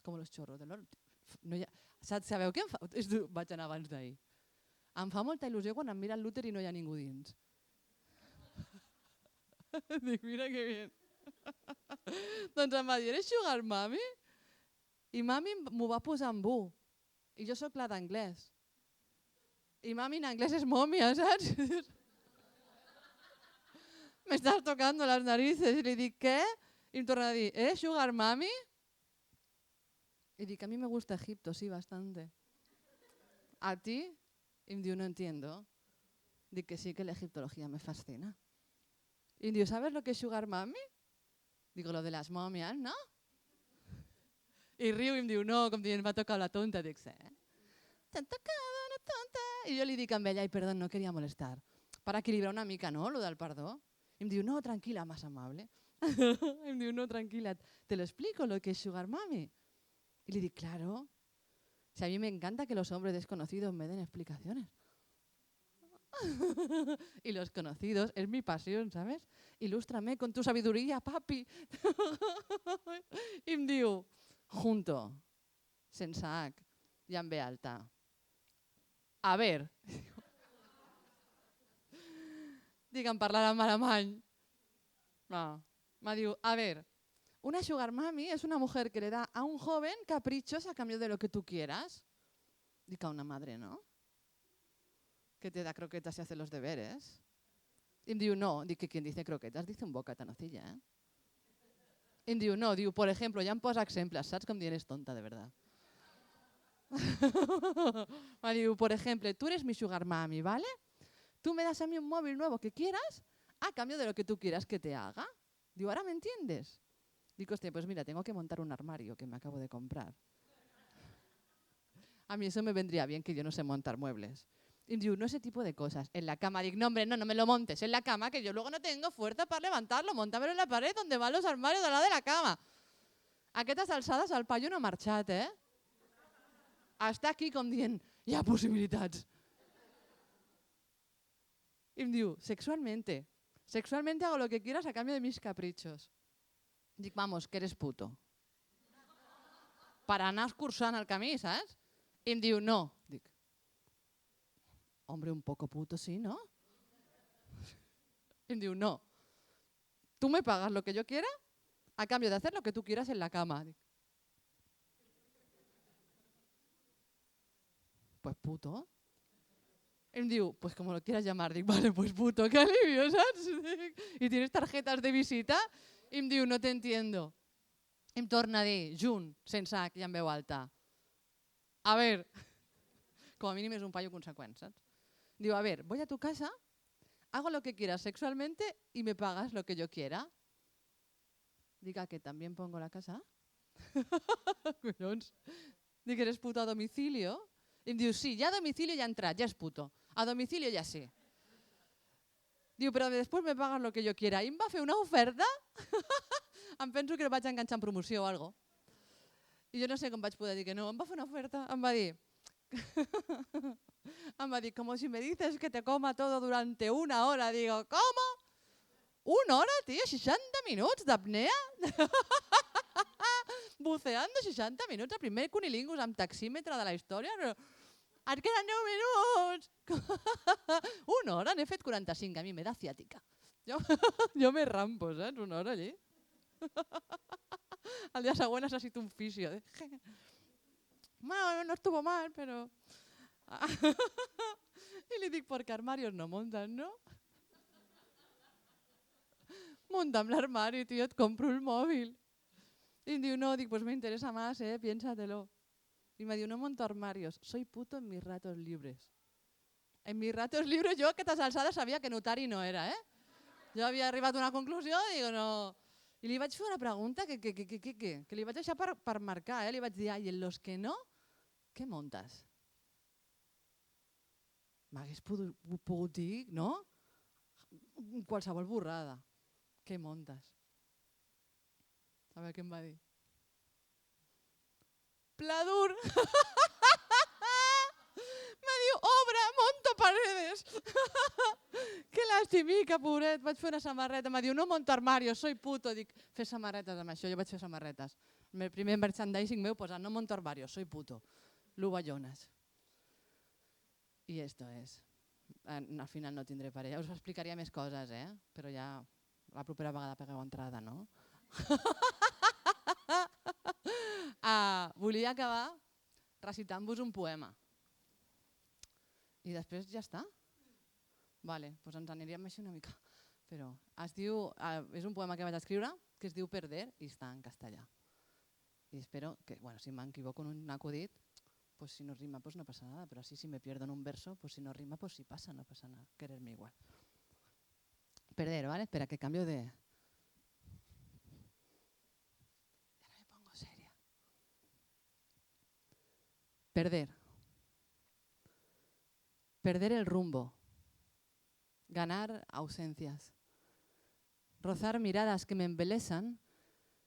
Com los chorros de l'or. Sabeu què em fa? Vaig anar abans d'ahir. Em fa molta il·lusió quan em mira l'úter i no hi ha ningú dins. Dic, mira que bien. Doncs em va dir, eres sugar mami? I mami m'ho va posar en bu. I jo sóc la d'anglès. I mami en anglès és mòmia, saps? Me estás tocando las narices. I li dic, què? I em torna a dir, sugar mami? Y digo, a mí me gusta Egipto, sí, bastante. ¿A ti? Y me digo, no entiendo. Digo que sí, que la egiptología me fascina. Y digo, ¿sabes lo que es sugar mami? Digo, lo de las momias, ¿no? Y río y me digo, no, com dient, m'ha tocat la tonta. Dic, sí. T'ha tocat la tonta. I jo li dic amb ella, ai, perdó, no quería molestar. Per equilibrar una mica, no?, lo del perdó. I em diu, no, tranquila, más amable. I em diu, no, tranquila, te lo explico lo que es sugar mami. Y le digo, claro, si a mí me encanta que los hombres desconocidos me den explicaciones. Y los conocidos es mi pasión, ¿sabes? Ilústrame con tu sabiduría, papi. I em diu, junto, sense H, i en B alta. A ver. Dic, em parlarà en alemany. No. Me diu, a ver. Una sugar mami es una mujer que le da a un joven caprichos a cambio de lo que tú quieras. Digo, a una madre, ¿no? Que te da croquetas y hace los deberes. Y me digo, no, digo que quien dice croquetas dice un bocata nocilla, Y me digo, no, digo, por ejemplo, ya em posa exemples, saps com dient és tonta, de verdad. Me digo, por ejemplo, tú eres mi sugar mami, ¿vale? Tú me das a mí un móvil nuevo que quieras a cambio de lo que tú quieras que te haga. Digo, ¿ahora me entiendes? Digo, hostia, pues mira, tengo que montar un armario que me acabo de comprar. A mí eso me vendría bien, que yo no sé montar muebles. Y digo, no ese tipo de cosas. En la cama, digo, no hombre, no me lo montes en la cama, que yo luego no tengo fuerza para levantarlo. Móntamelo en la pared donde van los armarios al lado de la cama. A aquestes alçades el paio no ha marxat, Està aquí com dient, hi ha possibilitats. I em diu, sexualmente hago lo que quieras a cambio de mis caprichos. Dic, vamos, que eres puto. Per anar escurçant el camí, saps? I em diu, no. Dic, hombre, un poco puto sí, ¿no? I em diu, no. Tú me pagas lo que yo quiera a cambio de hacer lo que tú quieras en la cama. Dic, pues puto. Y me diu, pues como lo quieras llamar. Dic, vale, pues puto, qué alivio, ¿sabes? Y tienes tarjetas de visita. I em diu, no t'entiendo. I em torna a dir, junt, sense H i en veu alta. A ver, com a mínim és un paio conseqüent, saps? Diu, a ver, voy a tu casa hago lo que quieras sexualmente y me pagas lo que yo quiera. Diga que también pongo la casa. Collons. Dic, eres puto a domicilio? I em diu, sí, ja a domicilio ja ha entrat, ja és puto. A domicilio ja sí. Diu, però després me pagas lo que yo quiera. I em va fer una oferta. Em penso que el vaig enganxar en promoció o algo. I jo no sé com vaig poder dir que no. Em va fer una oferta. Em va dir, como si me dices que te coma todo durante 1 hora. Digo, ¿cómo? 1 hora, tío? 60 minuts d'apnea? Buceando 60 minuts, el primer cunilingus amb taxímetre de la història. Et queden 10 minuts! 1 hora, n'he fet 45, a mi me da ciàtica. Jo me rampo, saps? 1 hora allí. Al dia següent necessito un fisio. Bueno, no estuvo mal, pero... Y le dic, porque armarios no montan, ¿no? Monta'm l'armari, tío, et compro el móvil. Y em diu, no, dic, pues me interesa más, piénsatelo. Y me diu, no monto armarios, soy puto en mis ratos libres. En mis ratos libres, jo a aquestes alçades sabia que notari no era, Jo havia arribat a una conclusió i dic, no... I li vaig fer una pregunta que li vaig deixar per marcar, Li vaig dir, i en los que no, què montes? M'hagués pogut dir, no? Qualsevol borrada. Què montes? A veure què em va dir. Pladur. Me diu, obra, monto paredes. Que lastimica, pobret. Vaig fer una samarreta. Me diu, no monto armarios, soy puto. Dic, fes samarretes amb això. Jo vaig fer samarretes. El primer merchandising meu posa, no monto armarios, soy puto. Luballones. I esto es. Al final no tindré parella. Us explicaria més coses, però ja la propera vegada pegueu entrada, no? Volia acabar recitant-vos un poema. I després ja està? Vale, doncs ens aniríem així una mica. Però es diu, és un poema que vaig escriure que es diu Perder i està en castellà. I espero que, bueno, si m'equivoco en un acudit, pues si no rima, pues no pasa nada, pero así si me pierdo en un verso, pues si no rima, pues si pasa, no pasa nada. Quererme igual. Perder, ¿vale? Espera, que cambio de... Ya no me pongo seria. Perder. Perder el rumbo. Ganar ausencias. Rozar miradas que me embelesan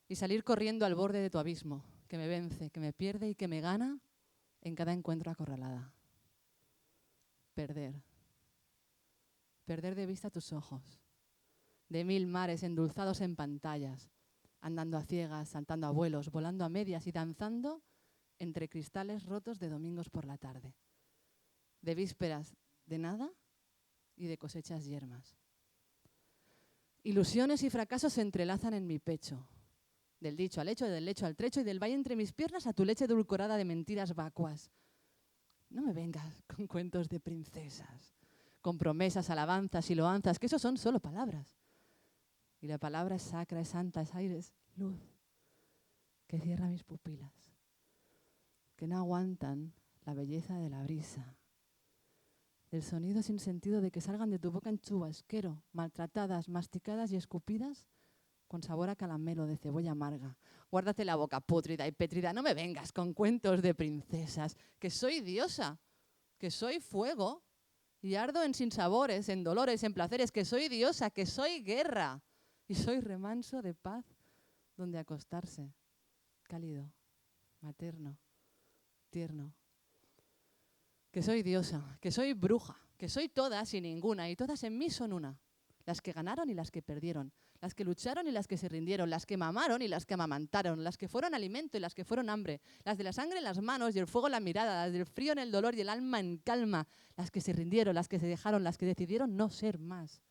y salir corriendo al borde de tu abismo, que me vence, que me pierde y que me gana en cada encuentro acorralada. Perder. Perder de vista tus ojos. De 1000 mares endulzados en pantallas, andando a ciegas, saltando a vuelos, volando a medias y danzando entre cristales rotos de domingos por la tarde. De vísperas de nada y de cosechas yermas. Ilusiones y fracasos se entrelazan en mi pecho. Del dicho al hecho, del lecho al trecho y del valle entre mis piernas a tu leche edulcorada de mentiras vacuas. No me vengas con cuentos de princesas, con promesas, alabanzas y loanzas, que eso son solo palabras. Y la palabra es sacra, es santa, es aire, es luz, que cierra mis pupilas, que no aguantan la belleza de la brisa, del sonido sin sentido de que salgan de tu boca en chubasquero, maltratadas, masticadas y escupidas, con sabor a caramelo de cebolla amarga. Guárdate la boca pútrida y pétrida, no me vengas con cuentos de princesas, que soy diosa, que soy fuego, y ardo en sinsabores, en dolores, en placeres, que soy diosa, que soy guerra, y soy remanso de paz donde acostarse, cálido, materno, tierno. Que soy diosa, que soy bruja, que soy todas y ninguna, y todas en mí son una. Las que ganaron y las que perdieron, las que lucharon y las que se rindieron, las que mamaron y las que amamantaron, las que fueron alimento y las que fueron hambre, las de la sangre en las manos y el fuego en la mirada, las del frío en el dolor y el alma en calma, las que se rindieron, las que se dejaron, las que decidieron no ser más.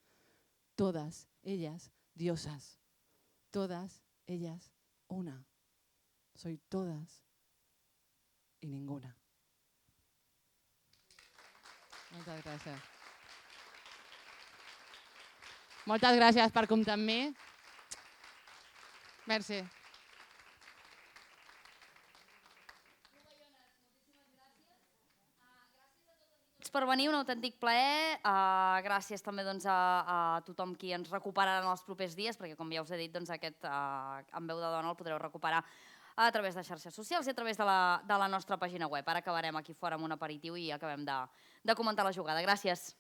Todas ellas diosas, todas ellas una. Soy todas y ninguna. Moltes gràcies. Moltes gràcies per comptar amb mi. Merci. tots per venir, un autèntic plaer. Gràcies també a tothom qui ens recuperarà en els propers dies, perquè com ja us he dit, aquest En veu de dona el podreu recuperar a través de xarxes socials i a través de la nostra pàgina web. Ara acabarem aquí fora amb un aperitiu i acabem de comentar la jugada. Gràcies.